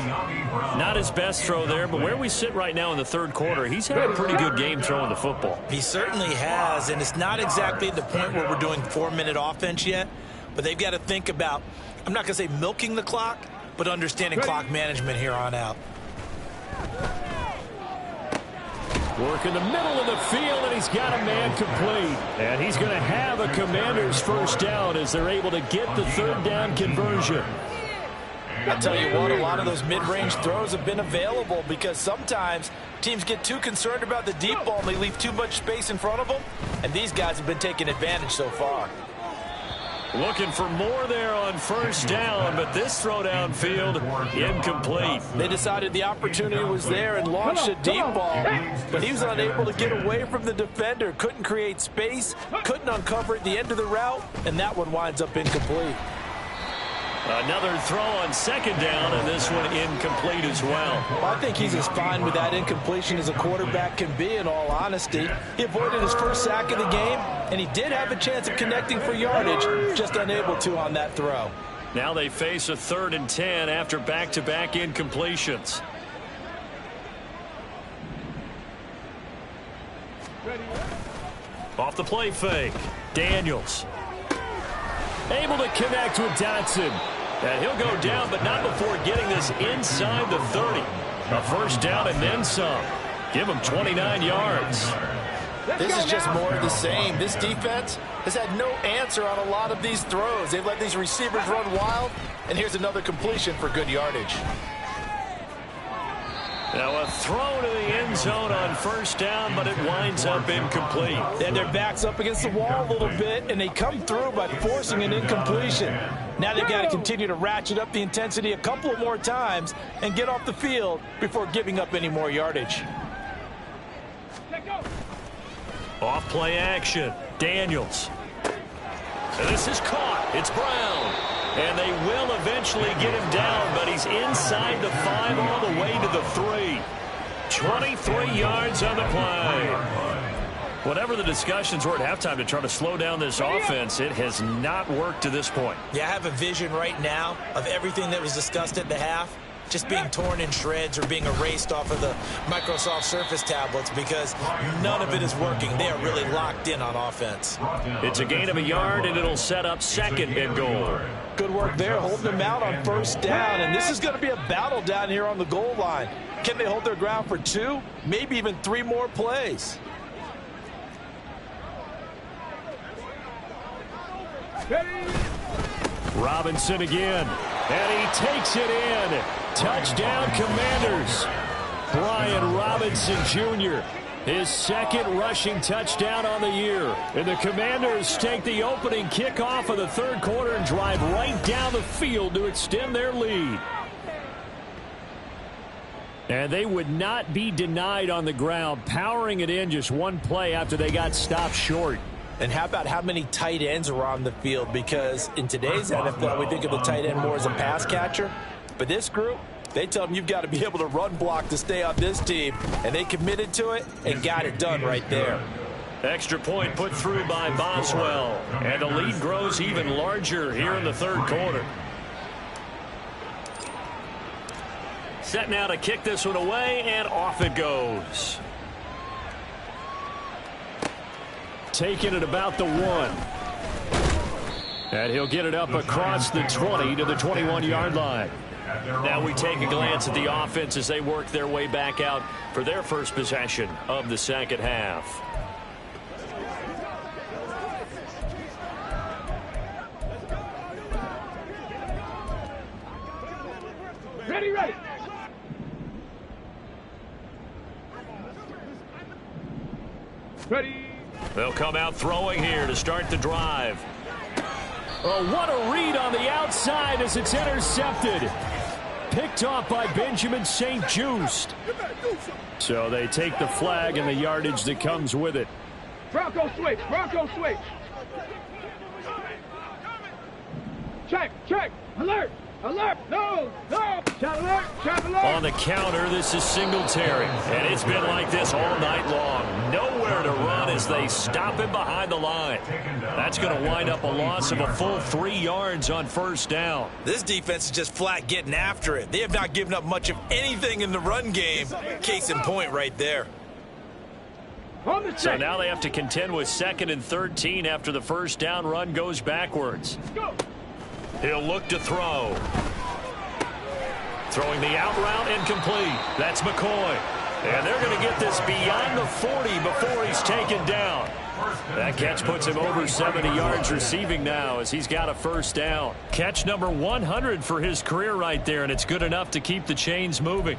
S1: Not his best throw there, but where we sit right now in the third quarter, he's had a pretty good game throwing the football.
S3: He certainly has, and it's not exactly the point where we're doing 4-minute offense yet, but they've got to think about, I'm not going to say milking the clock, but understanding clock management here on out.
S1: Work in the middle of the field, and he's got a man complete. And he's going to have a Commander's first down as they're able to get the third down conversion.
S3: I'll tell you what, a lot of those mid-range throws have been available because sometimes teams get too concerned about the deep ball and they leave too much space in front of them, and these guys have been taking advantage so far.
S1: Looking for more there on first down, but this throw downfield incomplete.
S3: They decided the opportunity was there and launched a deep ball, but he was unable to get away from the defender, couldn't create space, couldn't uncover at the end of the route, and that one winds up incomplete.
S1: Another throw on second down, and this one incomplete as well.
S3: I think he's as fine with that incompletion as a quarterback can be, in all honesty. He avoided his first sack of the game, and he did have a chance of connecting for yardage, just unable to on that throw.
S1: Now they face a 3rd and 10 after back-to-back incompletions. Off the play fake. Daniels. Able to connect with Dotson. And he'll go down, but not before getting this inside the 30. A first down and then some. Give him 29 yards.
S3: This is just more of the same. This defense has had no answer on a lot of these throws. They've let these receivers run wild, and here's another completion for good yardage.
S1: Now a throw to the end zone on first down, but it winds up incomplete.
S3: And their back's up against the wall a little bit, and they come through by forcing an incompletion. Now they've got to continue to ratchet up the intensity a couple of more times and get off the field before giving up any more yardage.
S1: Off play action. Daniels. And this is caught. It's Brown. And they will eventually get him down, but he's inside the 5 all the way to the 3. 23 yards on the play. Whatever the discussions were at halftime to try to slow down this offense, it has not worked to this point.
S3: Yeah, I have a vision right now of everything that was discussed at the half just being torn in shreds or being erased off of the Microsoft Surface tablets because none of it is working. They are really locked in on offense.
S1: It's a gain of a yard, and it'll set up 2nd and goal.
S3: Good work there, holding them out on first down, and this is going to be a battle down here on the goal line. Can they hold their ground for 2, maybe even 3 more plays?
S1: Robinson again, and he takes it in. Touchdown, Commanders. Brian Robinson Jr., his 2nd rushing touchdown on the year. And the Commanders take the opening kickoff of the third quarter and drive right down the field to extend their lead. And they would not be denied on the ground, powering it in just one play after they got stopped short.
S3: And how about how many tight ends are on the field? Because in today's NFL, we think of the tight end more as a pass catcher. But this group, they tell them you've got to be able to run block to stay on this team. And they committed to it and got it done right there.
S1: Extra point put through by Boswell. And the lead grows even larger here in the third quarter. Set now to kick this one away, and off it goes. taken at about the 1. And he'll get it up across the 20 to the 21-yard line.
S2: Now we take a glance at the offense as they work their way back out for their first possession of the second half.
S4: Ready, ready. Ready.
S2: They'll come out throwing here to start the drive.
S1: Oh, what a read on the outside as it's intercepted. Picked off by Benjamin St. Just. So they take the flag and the yardage that comes with it.
S4: Bronco switch. Bronco switch. Check. Check. Alert. Alert. No. No. Shot alert. Shot alert.
S2: On the counter, this is Singletary. And it's been like this all night long. Nowhere to run as they stop him behind the line. That's going to wind up a loss of a full 3 yards on first down.
S3: This defense is just flat getting after it. They have not given up much of anything in the run game. Case in point right there.
S2: So now they have to contend with 2nd and 13 after the first down run goes backwards.
S4: Go.
S2: He'll look to throw. Throwing the out route incomplete. That's McCoy. And they're going to get this beyond the 40 before he's taken down. That catch puts him over 70 yards receiving now as he's got a first down. Catch number 100 for his career right there, and it's good enough to keep the chains moving.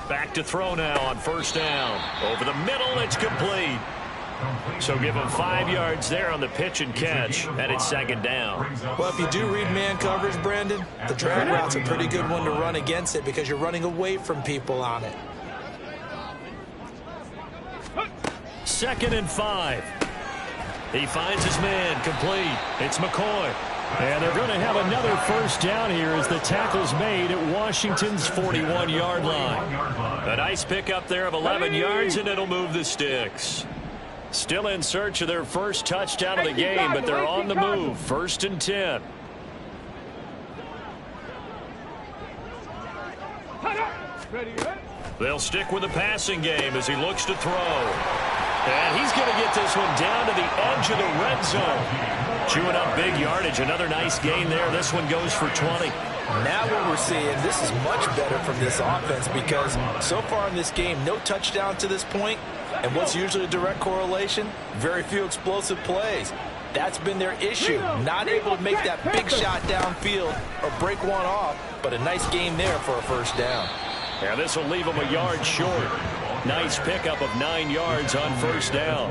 S2: Back to throw now on first down. Over the middle, it's complete. So give him 5 yards there on the pitch and catch, and it's 2nd down.
S3: Well, if you do read man coverage, Brandon, the drag route's a pretty good one to run against it because you're running away from people on it.
S2: 2nd and 5. He finds his man complete. It's McCoy.
S1: And they're going to have another first down here as the tackle's made at Washington's 41-yard line.
S2: A nice pickup there of 11 yards, and it'll move the sticks. Still in search of their first touchdown of the game, but they're on the move. 1st and 10. They'll stick with the passing game as he looks to throw. And he's going to get this one down to the edge of the red zone. Chewing up big yardage. Another nice gain there. This one goes for 20.
S3: Now what we're seeing, this is much better from this offense because so far in this game, no touchdown to this point. And what's usually a direct correlation? Very few explosive plays. That's been their issue. Not able to make that big shot downfield or break one off, but a nice game there for a first down.
S2: And this will leave them a yard short. Nice pickup of 9 yards on first down.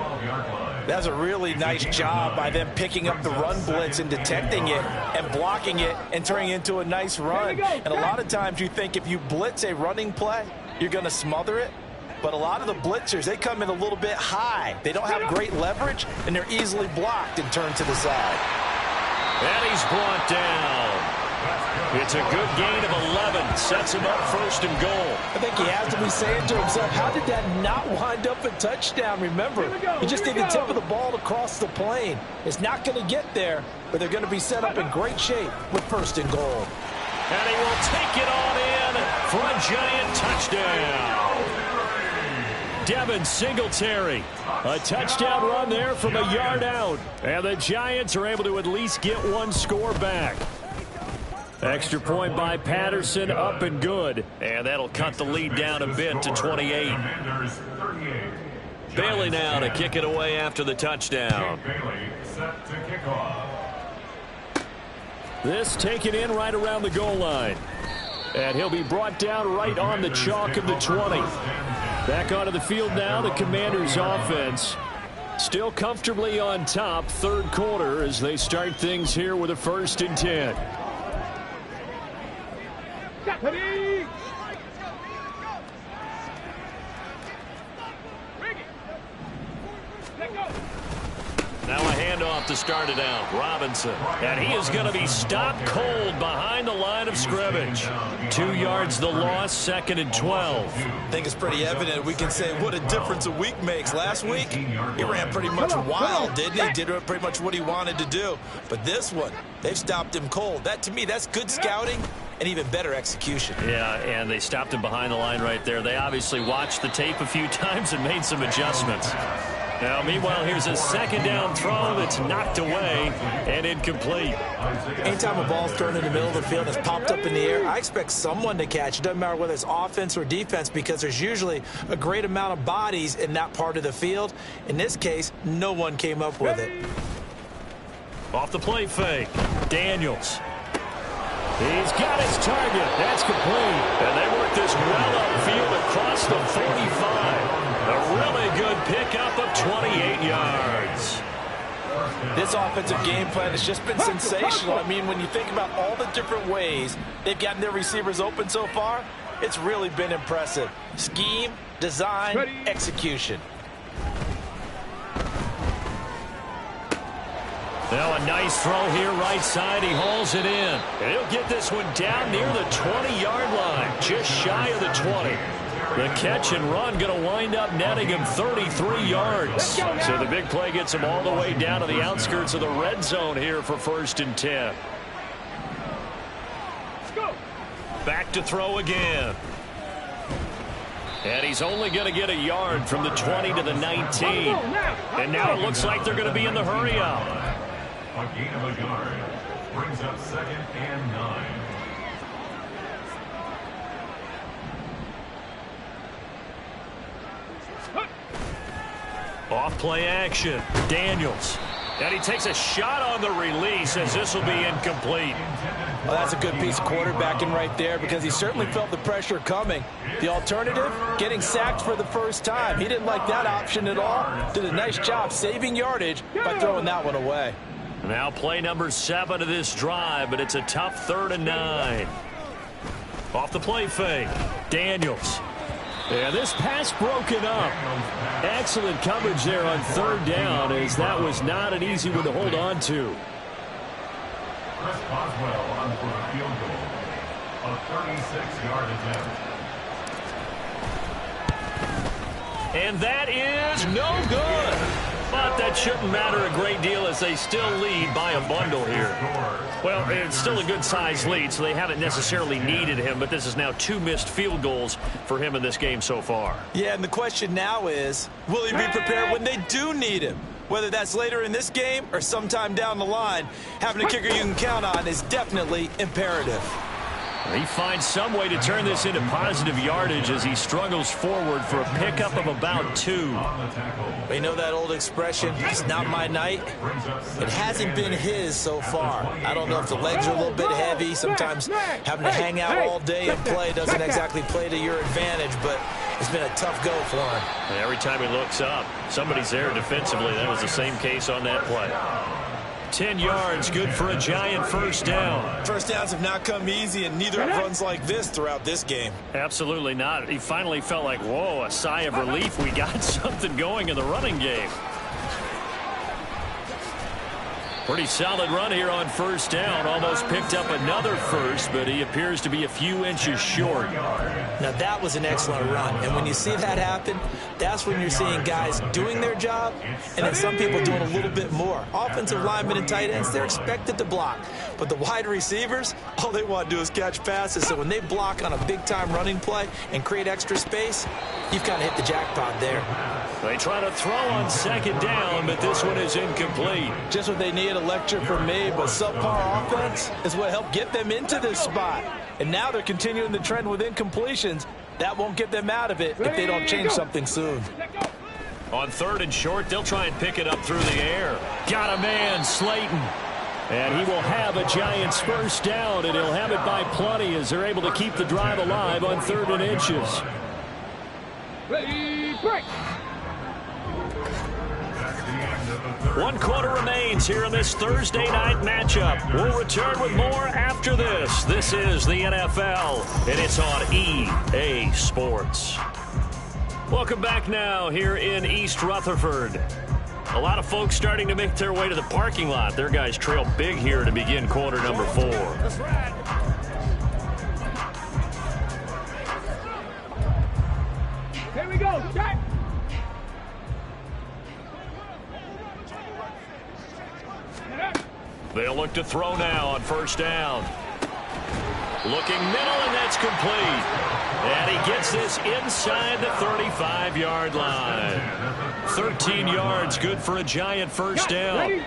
S3: That's a really nice job by them picking up the run blitz and detecting it and blocking it and turning it into a nice run. And a lot of times you think if you blitz a running play, you're going to smother it. But a lot of the blitzers, they come in a little bit high. They don't have great leverage, and they're easily blocked and turned to the side.
S2: And he's brought down. It's a good gain of 11. Sets him up 1st and goal.
S3: I think he has to be saying to himself, how did that not wind up a touchdown? Remember, he just need the tip of the ball to cross the plane. It's not going to get there, but they're going to be set up in great shape with 1st and goal.
S2: And he will take it on in for a giant touchdown. Devin Singletary. A touchdown run there from a yard out. And the Giants are able to at least get one score back. Extra point by Patterson, up and good. And that'll cut the lead down a bit to 28. Bailey now to kick it away after the touchdown.
S1: This taken in right around the goal line. And he'll be brought down right on the chalk of the 20. Back onto the field now, the Commanders' offense. Still comfortably on top, 3rd quarter, as they start things here with a 1st and 10.
S2: Now a
S1: handoff to start it out. Robinson. And he is going to be stopped cold behind the line of scrimmage. 2 yards the loss, 2nd and 12.
S3: I think it's pretty evident. We can say what a difference a week makes. Last week, he ran pretty much wild, didn't he? Did pretty much what he wanted to do. But this one, they've stopped him cold. That, to me, that's good scouting and even better execution.
S1: Yeah, and they stopped him behind the line right there. They obviously watched the tape a few times and made some adjustments. Now, meanwhile, here's a 2nd down throw that's knocked away and incomplete.
S3: Anytime a ball's thrown in the middle of the field that's popped up in the air, I expect someone to catch. It doesn't matter whether it's offense or defense, because there's usually a great amount of bodies in that part of the field. In this case, no one came up with it.
S1: Off the play fake, Daniels. He's got his target. That's complete. And they work this well upfield across the 45. A really good pickup of 28 yards.
S3: This offensive game plan has just been sensational. I mean, when you think about all the different ways they've gotten their receivers open so far, it's really been impressive. Scheme, design, execution.
S1: Now a nice throw here right side. He hauls it in. And he'll get this one down near the 20-yard line, just shy of the 20. The catch and run going to wind up netting him 33 yards. So the big play gets him all the way down to the outskirts of the red zone here for 1st and 10. Back to throw again. And he's only going to get a yard from the 20 to the 19. And now it looks like they're going to be in the hurry-up.
S5: A gain of a yard brings up 2nd and 9.
S1: Off play action. Daniels. And he takes a shot on the release as this will be incomplete.
S3: Well, that's a good piece of quarterbacking right there, because he certainly felt the pressure coming. The alternative, getting sacked for the first time. He didn't like that option at all. Did a nice job saving yardage by throwing that one away.
S1: Now play number 7 of this drive, but it's a tough 3rd and 9. Off the play fake. Daniels. And this pass broken up. Excellent coverage there on 3rd down, as that was not an easy one to hold on to.
S5: Chris Boswell on for a field goal. A 36-yard attempt.
S1: And that is no good. But that shouldn't matter a great deal, as they still lead by a bundle here. Well, it's still a good-sized lead, so they haven't necessarily needed him, but this is now 2 missed field goals for him in this game so far.
S3: Yeah, and the question now is, will he be prepared when they do need him? Whether that's later in this game or sometime down the line, having a kicker you can count on is definitely imperative.
S1: He finds some way to turn this into positive yardage as he struggles forward for a pickup of about 2.
S3: You know that old expression, it's not my night? It hasn't been his so far. I don't know if the legs are a little bit heavy. Sometimes having to hang out all day and play doesn't exactly play to your advantage, but it's been a tough go for him.
S1: And every time he looks up, somebody's there defensively. That was the same case on that play. 10 yards, good for a giant 1st down.
S3: First downs have not come easy, and neither have runs like this throughout this game.
S1: Absolutely not. He finally felt like, whoa, a sigh of relief. We got something going in the running game. Pretty solid run here on 1st down. Almost picked up another first, but he appears to be a few inches short.
S3: Now, that was an excellent run. And when you see that happen, that's when you're seeing guys doing their job and then some people doing a little bit more. Offensive linemen and tight ends, they're expected to block. But the wide receivers, all they want to do is catch passes. So when they block on a big-time running play and create extra space, you've kind of hit the jackpot there.
S1: They try to throw on 2nd down, but this one is incomplete.
S3: Just what they need, a lecture from me, but subpar offense is what helped get them into this spot. And now they're continuing the trend with incompletions. That won't get them out of it if they don't change something soon.
S1: On 3rd and short, they'll try and pick it up through the air. Got a man, Slayton. And he will have a Giants 1st down, and he'll have it by plenty as they're able to keep the drive alive on 3rd and inches.
S4: Ready, break.
S1: 1 quarter remains here in this Thursday night matchup. We'll return with more after this. This is the NFL, and it's on EA Sports. Welcome back now here in East Rutherford. A lot of folks starting to make their way to the parking lot. Their guys trail big here to begin quarter number 4.
S4: That's right. Here we go. Check.
S1: They'll look to throw now on first down. Looking middle, and that's complete. And he gets this inside the 35-yard line. 13 yards, good for a Giant first down.
S4: Ready.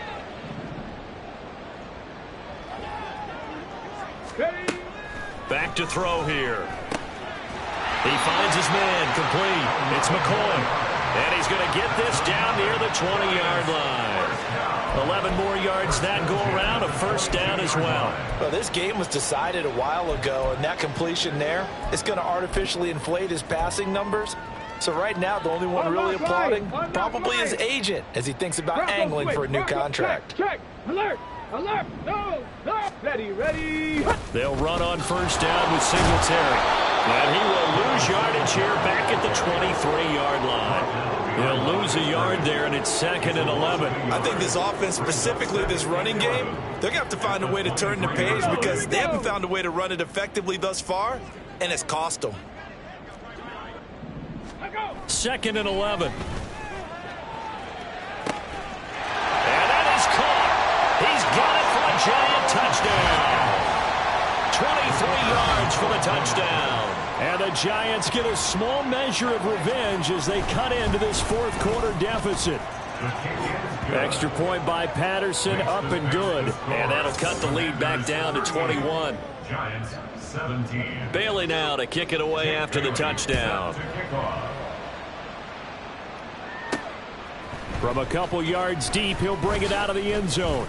S4: Ready.
S1: Back to throw here. He finds his man, complete. It's McCoy. And he's going to get this down near the 20-yard line. 11 more yards that go around, a first down as well.
S3: Well, this game was decided a while ago, and that completion there is going to artificially inflate his passing numbers. So right now, the only one really applauding probably his agent as he thinks about angling for a new contract.
S4: Check. Alert. Alert. No. No. Ready. Ready.
S1: They'll run on first down with Singletary. And he will lose yardage here back at the 23-yard line. He'll lose a yard there, and it's 2nd and 11.
S3: I think this offense, specifically this running game, they're going to have to find a way to turn the page because they haven't found a way to run it effectively thus far, and it's cost them.
S1: 2nd and 11. And that is caught. He's got it for a Giant touchdown. 23 yards for the touchdown. And the Giants get a small measure of revenge as they cut into this fourth quarter deficit. Extra point by Patterson, up and good. And that'll cut the lead back down to 21.
S5: Giants 17.
S1: Bailey now to kick it away after the touchdown. From a couple yards deep, he'll bring it out of the end zone.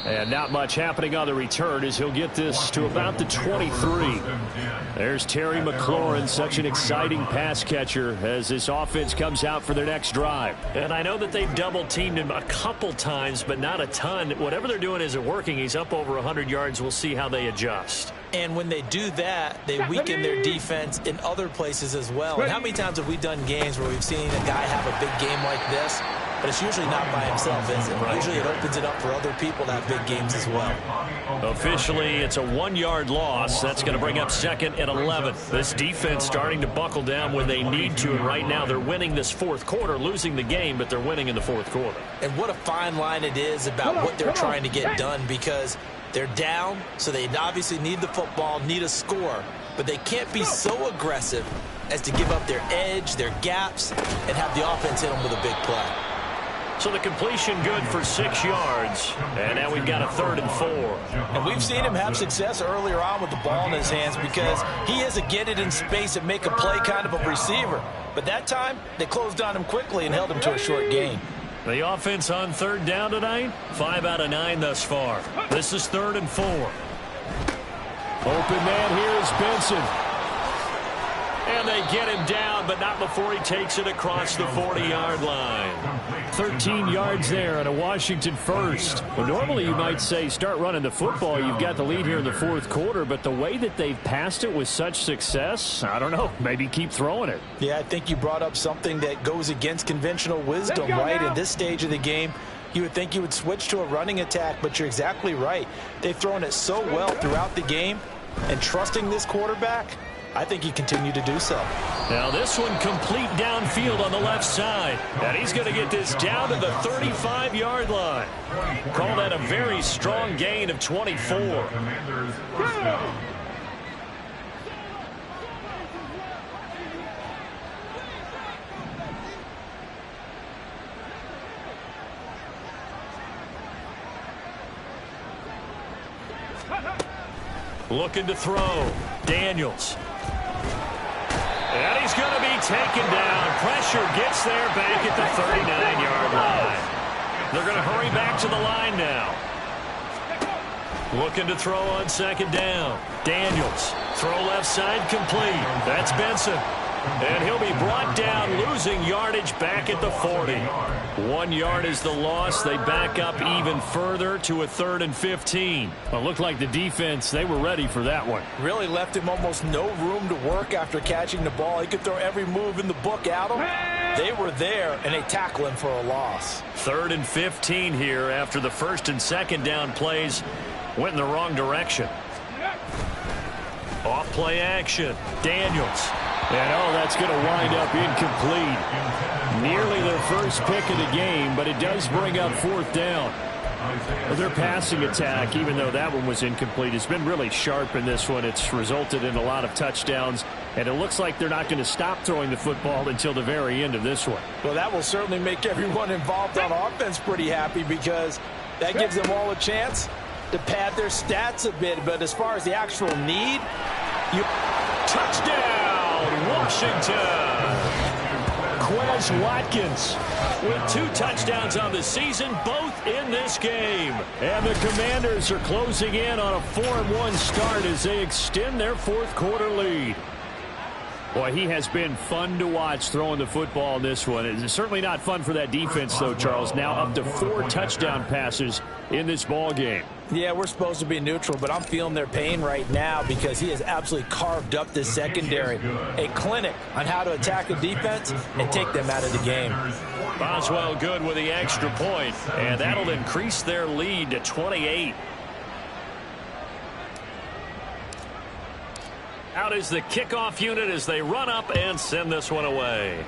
S1: And not much happening on the return as he'll get this to about the 23. There's Terry McLaurin, such an exciting pass catcher as this offense comes out for their next drive. And I know that they've double-teamed him a couple times, but not a ton. Whatever they're doing isn't working. He's up over 100 yards. We'll see how they adjust.
S3: And when they do that, they weaken their defense in other places as well. And how many times have we done games where we've seen a guy have a big game like this, but it's usually not by himself, is it? Usually it opens it up for other people to have big games as well.
S1: Officially, it's a 1-yard loss. That's going to bring up 2nd and 11. This defense starting to buckle down when they need to, and right now they're winning this fourth quarter, losing the game, but they're winning in the fourth quarter.
S3: And what a fine line it is about what they're trying to get done, because they're down, so they obviously need the football, need a score, but they can't be so aggressive as to give up their edge, their gaps, and have the offense hit them with a big play.
S1: So the completion good for 6 yards, and now we've got a 3rd and 4.
S3: And we've seen him have success earlier on with the ball in his hands because he is a get it in space and make a play kind of a receiver. But that time, they closed on him quickly and held him to a short gain.
S1: The offense on 3rd down tonight, 5 out of 9 thus far. This is 3rd and 4. Open man here is Benson. And they get him down, but not before he takes it across the 40-yard line. 13 yards there on a Washington first. Well, normally you might say start running the football. You've got the lead here in the fourth quarter, but the way that they've passed it with such success, I don't know, maybe keep throwing it.
S3: Yeah, I think you brought up something that goes against conventional wisdom, right? At this stage of the game, you would think you would switch to a running attack, but you're exactly right. They've thrown it so well throughout the game, and trusting this quarterback, I think he continued to do so.
S1: Now this one complete downfield on the left side. And he's going to get this down to the 35-yard line. Call that a very strong gain of 24.
S5: Commanders first down.
S1: Looking to throw. Daniels. And he's going to be taken down. Pressure gets there back at the 39-yard line. They're going to hurry back to the line now. Looking to throw on 2nd down. Daniels. Throw left side complete. That's Benson. And he'll be brought down, losing yardage back at the 40. 1 yard is the loss. They back up even further to a 3rd and 15. Well, it looked like the defense, they were ready for that one.
S3: Really left him almost no room to work after catching the ball. He could throw every move in the book at him. They were there, and they tackle him for a loss.
S1: 3rd and 15 here after the 1st and 2nd down plays went in the wrong direction. Off play action. Daniels. And that's going to wind up incomplete. Nearly their first pick of the game, but it does bring up 4th down. Their passing attack, even though that one was incomplete, has been really sharp in this one. It's resulted in a lot of touchdowns, and it looks like they're not going to stop throwing the football until the very end of this one.
S3: Well, that will certainly make everyone involved on offense pretty happy, because that gives them all a chance to pad their stats a bit. But as far as the actual need,
S1: touchdown, Washington! Quez Watkins with 2 touchdowns on the season, both in this game. And the Commanders are closing in on a 4-1 start as they extend their 4th quarter lead. Boy, he has been fun to watch throwing the football in this one. It's certainly not fun for that defense, though, Charles. Now up to 4 touchdown passes in this ball game.
S3: Yeah, we're supposed to be neutral, but I'm feeling their pain right now because he has absolutely carved up this secondary. A clinic on how to attack a defense and take them out of the game.
S1: Boswell good with the extra point, and that'll increase their lead to 28. Out is the kickoff unit as they run up and send this one away.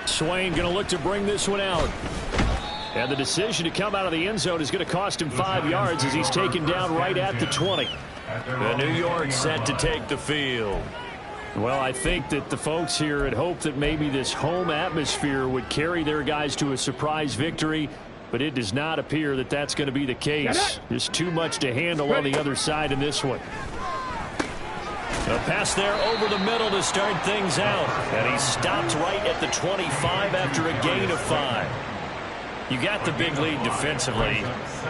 S1: Swain going to look to bring this one out. And the decision to come out of the end zone is going to cost him 5 yards as he's taken down right at the 20. And New York set to take the field. Well, I think that the folks here had hoped that maybe this home atmosphere would carry their guys to a surprise victory, but it does not appear that that's going to be the case. There's too much to handle on the other side in this one. A pass there over the middle to start things out. And he stopped right at the 25 after a gain of 5. You got the big lead defensively,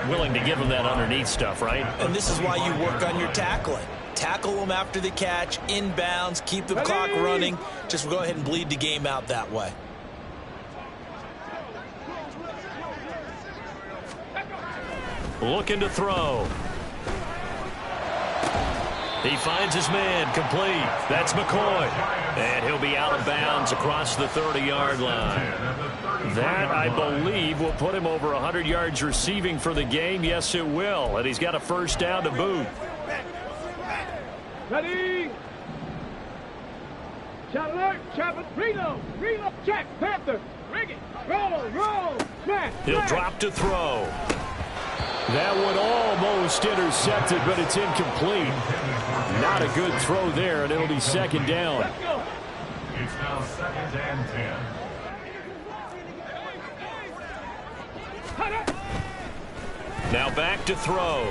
S1: willing to give him that underneath stuff, right?
S3: And this is why you work on your tackling. Tackle them after the catch, inbounds, keep the clock running. Just go ahead and bleed the game out that way.
S1: Looking to throw. He finds his man, complete. That's McCoy. And he'll be out of bounds across the 30-yard line. That, I believe, will put him over 100 yards receiving for the game. Yes, it will. And he's got a 1st down to boot.
S4: Ready? Shot alert, Chapman, reload, check, Panther, rig it, roll, smash.
S1: He'll drop to throw. That one almost intercepted, but it's incomplete. Not a good throw there, and it'll be 2nd down.
S4: Let's go.
S5: It's now 2nd and 10.
S1: Now back to throw.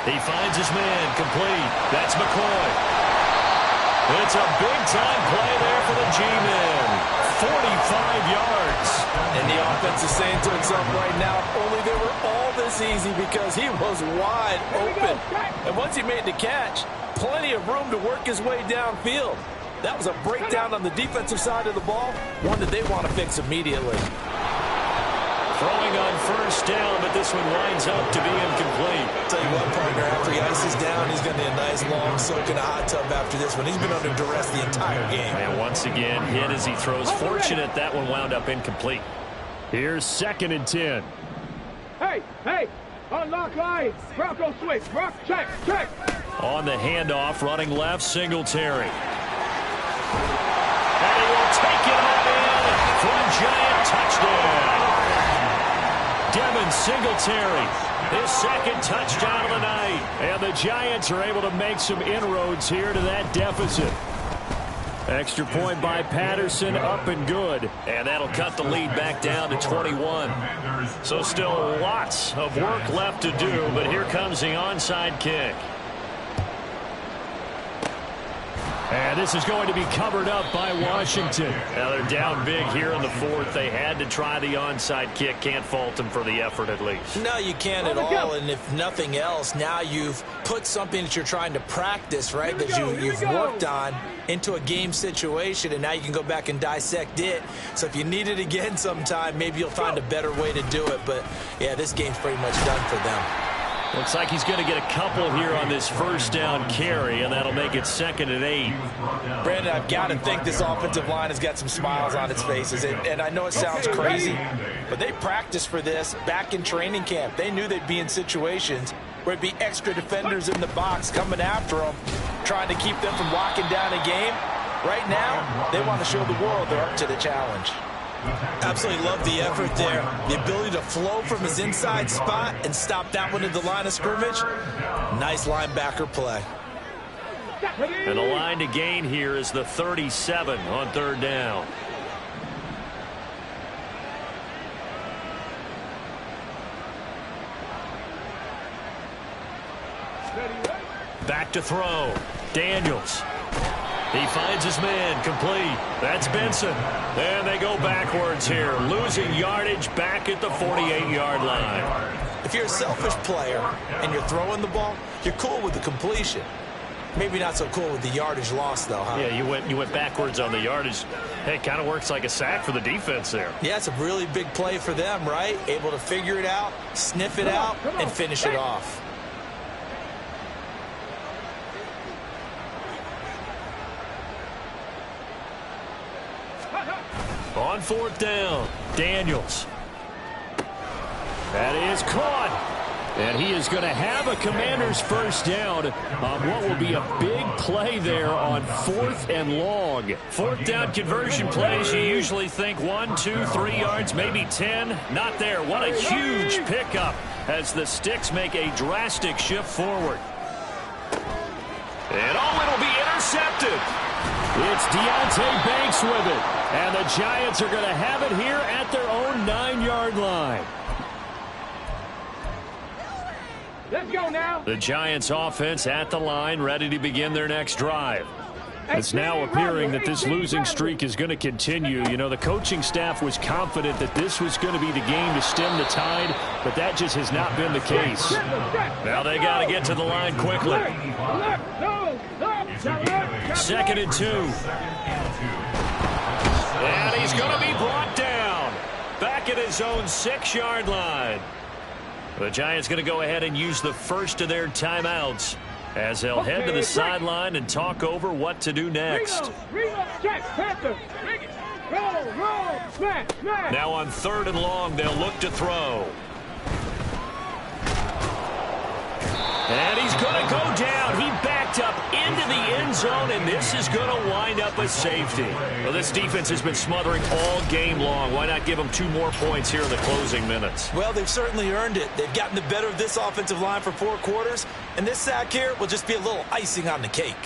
S1: He finds his man, complete. That's McCoy. It's a big-time play there for the G-men. 45 yards.
S3: And the offense is saying to itself right now, only they were all this easy because he was wide open. And once he made the catch, plenty of room to work his way downfield. That was a breakdown on the defensive side of the ball, one that they want to fix immediately.
S1: Throwing on 1st down, but this one winds up to be incomplete.
S3: Tell you what, partner, after he ices down, he's going to need a nice long soak in a hot tub after this one. He's been under duress the entire game.
S1: And once again, hit as he throws. Fortunate that one wound up incomplete. Here's 2nd and 10.
S4: Hey, unlock line, Bronco switch, Brock, check.
S1: On the handoff, running left, Singletary. And he will take it on in for a giant touchdown. Devin Singletary, his 2nd touchdown of the night. And the Giants are able to make some inroads here to that deficit. Extra point by Patterson, up and good. And that'll cut the lead back down to 21. So still lots of work left to do, but here comes the onside kick. And this is going to be covered up by Washington. Now they're down big here in the fourth. They had to try the onside kick. Can't fault them for the effort at least.
S3: No, you can't at all. And if nothing else, now you've put something that you're trying to practice, right, that you've worked on into a game situation, and now you can go back and dissect it. So if you need it again sometime, maybe you'll find a better way to do it. But, yeah, this game's pretty much done for them.
S1: Looks like he's going to get a couple here on this first down carry, and that'll make it 2nd and 8.
S3: Brandon, I've got to think this offensive line has got some smiles on its faces. And I know it sounds crazy, but they practiced for this back in training camp. They knew they'd be in situations where it'd be extra defenders in the box coming after them, trying to keep them from locking down a game. Right now, they want to show the world they're up to the challenge. Absolutely love the effort there. The ability to flow from his inside spot and stop that one at the line of scrimmage. Nice linebacker play.
S1: And the line to gain here is the 37 on 3rd down. Back to throw. Daniels. He finds his man, complete. That's Benson. And they go backwards here, losing yardage back at the 48-yard line.
S3: If you're a selfish player and you're throwing the ball, you're cool with the completion. Maybe not so cool with the yardage loss, though, huh?
S1: Yeah, you went backwards on the yardage. Hey, it kind of works like a sack for the defense there.
S3: Yeah, it's a really big play for them, right? Able to figure it out, sniff it out, and finish it off.
S1: On 4th down, Daniels. That is caught. And he is going to have a Commander's first down on what will be a big play there on 4th and long. 4th down conversion plays, you usually think 1, 2, 3 yards, maybe 10. Not there. What a huge pickup as the Sticks make a drastic shift forward. And it'll be intercepted. It's Deontay Banks with it. And the Giants are going to have it here at their own 9-yard line.
S4: Let's go now.
S1: The Giants offense at the line, ready to begin their next drive. It's now appearing that this losing streak is going to continue. You know, the coaching staff was confident that this was going to be the game to stem the tide, but that just has not been the case. Now they got to get to the line quickly. 2nd and 2. And he's going to be brought down back at his own 6-yard line. The Giants going to go ahead and use the first of their timeouts as they'll head to the sideline and talk over what to do next. Now on 3rd and long, they'll look to throw. And he's going to go down. He backed up into the end zone, and this is going to wind up a safety. Well, this defense has been smothering all game long. Why not give them 2 more points here in the closing minutes?
S3: Well, they've certainly earned it. They've gotten the better of this offensive line for 4 quarters, and this sack here will just be a little icing on the cake.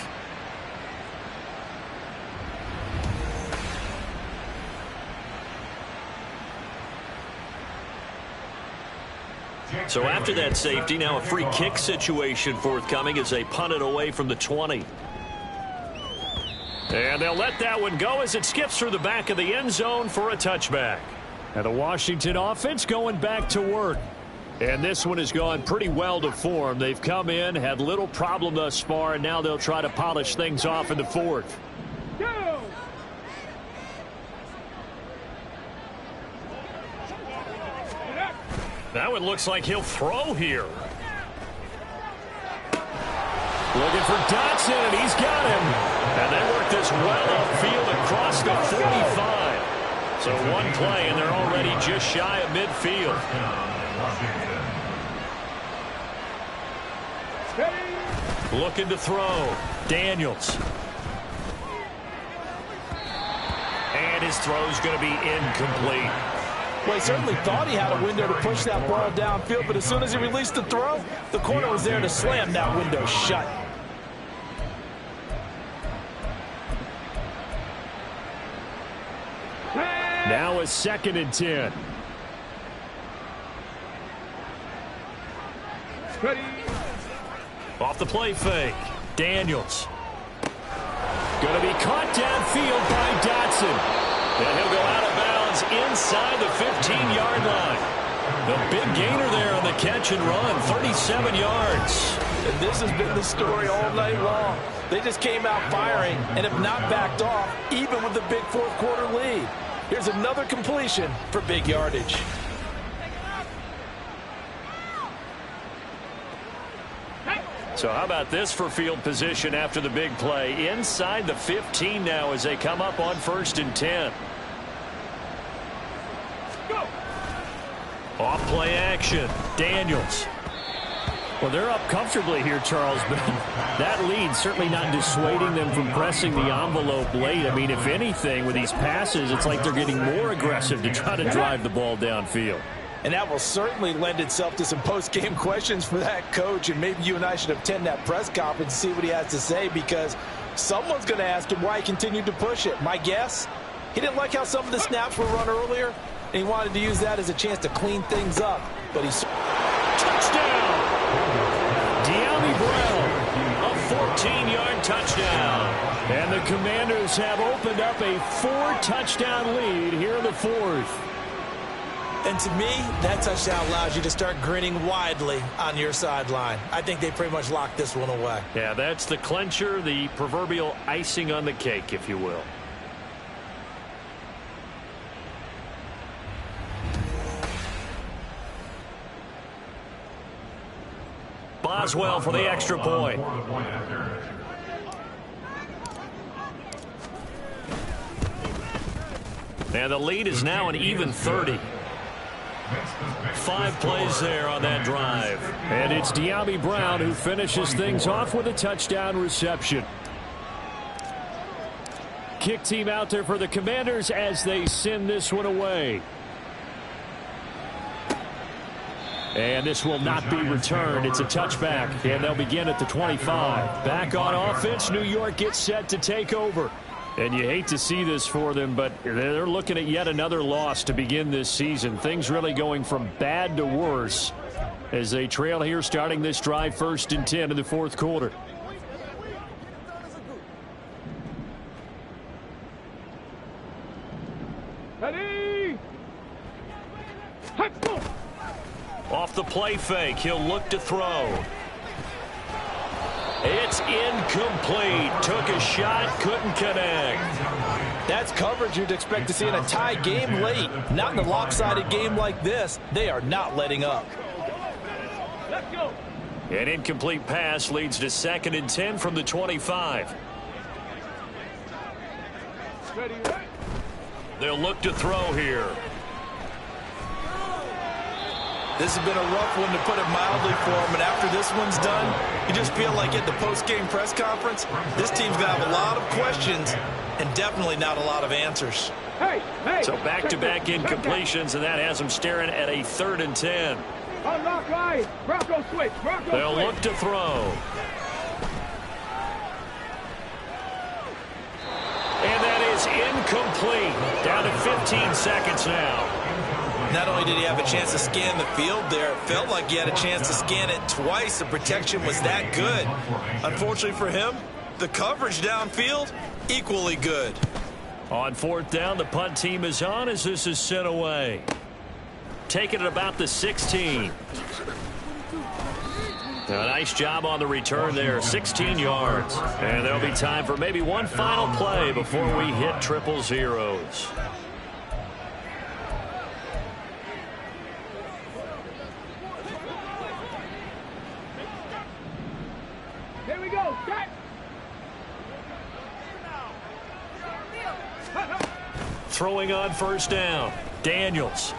S1: So after that safety, now a free kick situation forthcoming as they punt it away from the 20. And they'll let that one go as it skips through the back of the end zone for a touchback. And the Washington offense going back to work. And this one has gone pretty well to form. They've come in, had little problem thus far, and now they'll try to polish things off in the 4th. Now it looks like he'll throw here. Looking for Dotson, and he's got him. And they work this well upfield across the 45. So one play, and they're already just shy of midfield. Looking to throw. Daniels. And his throw's going to be incomplete.
S3: Well, he certainly thought he had a window to push that ball downfield, but as soon as he released the throw, the corner was there to slam that window shut.
S1: Now a 2nd and 10. Off the play fake. Daniels. Going to be caught downfield by Dotson. And he'll go out of bounds inside the 15-yard line. The big gainer there on the catch and run, 37 yards.
S3: And this has been the story all night long. They just came out firing and have not backed off, even with the big fourth-quarter lead. Here's another completion for big yardage.
S1: So how about this for field position after the big play? Inside the 15 now as they come up on 1st and 10.
S4: Go.
S1: Off play action. Daniels. Well, they're up comfortably here, Charles, but that lead certainly not dissuading them from pressing the envelope late. I mean, if anything, with these passes, it's like they're getting more aggressive to try to drive the ball downfield.
S3: And that will certainly lend itself to some post-game questions for that coach, and maybe you and I should attend that press conference and see what he has to say, because someone's going to ask him why he continued to push it. My guess, he didn't like how some of the snaps were run earlier, and he wanted to use that as a chance to clean things up. But he's...
S1: Touchdown! De'Ami Brown, a 14-yard touchdown. And the Commanders have opened up a 4-touchdown lead here in the 4th.
S3: And to me, that touchdown allows you to start grinning widely on your sideline. I think they pretty much locked this one away.
S1: Yeah, that's the clincher, the proverbial icing on the cake, if you will. Boswell for the extra point. And the lead is now an even 30. 5 plays there on that drive. And it's De'Ami Brown who finishes things off with a touchdown reception. Kick team out there for the Commanders as they send this one away. And this will not be returned. It's a touchback, and they'll begin at the 25. Back on offense, New York gets set to take over. And you hate to see this for them, but they're looking at yet another loss to begin this season. Things really going from bad to worse as they trail here starting this drive 1st and 10 in the 4th quarter.
S4: Ready? Let's go.
S1: Off the play fake, he'll look to throw. It's incomplete. Took a shot, couldn't connect.
S3: That's coverage you'd expect to see in a tie game late. Not in a lopsided game like this. They are not letting up.
S4: Let's go.
S1: An incomplete pass leads to 2nd and 10 from the 25.
S4: Ready?
S1: They'll look to throw here.
S3: This has been a rough one, to put it mildly, for him. And after this one's done, you just feel like at the post-game press conference, this team's going to have a lot of questions and definitely not a lot of answers.
S4: Hey.
S1: So back-to-back incompletions, and that has them staring at a 3rd and 10.
S4: Unlock line. Bronco switch.
S1: They'll look to throw. And that is incomplete. Down to 15 seconds now.
S3: Not only did he have a chance to scan the field there, it felt like he had a chance to scan it twice. The protection was that good. Unfortunately for him, the coverage downfield, equally good.
S1: On 4th down, the punt team is on as this is sent away. Taking it about the 16. A nice job on the return there, 16 yards. And there'll be time for maybe one final play before we hit 000.
S4: Here we go. Set.
S1: Throwing on 1st down. Daniels.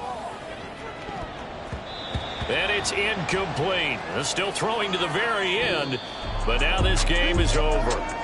S1: And it's incomplete. Still throwing to the very end, but now this game is over.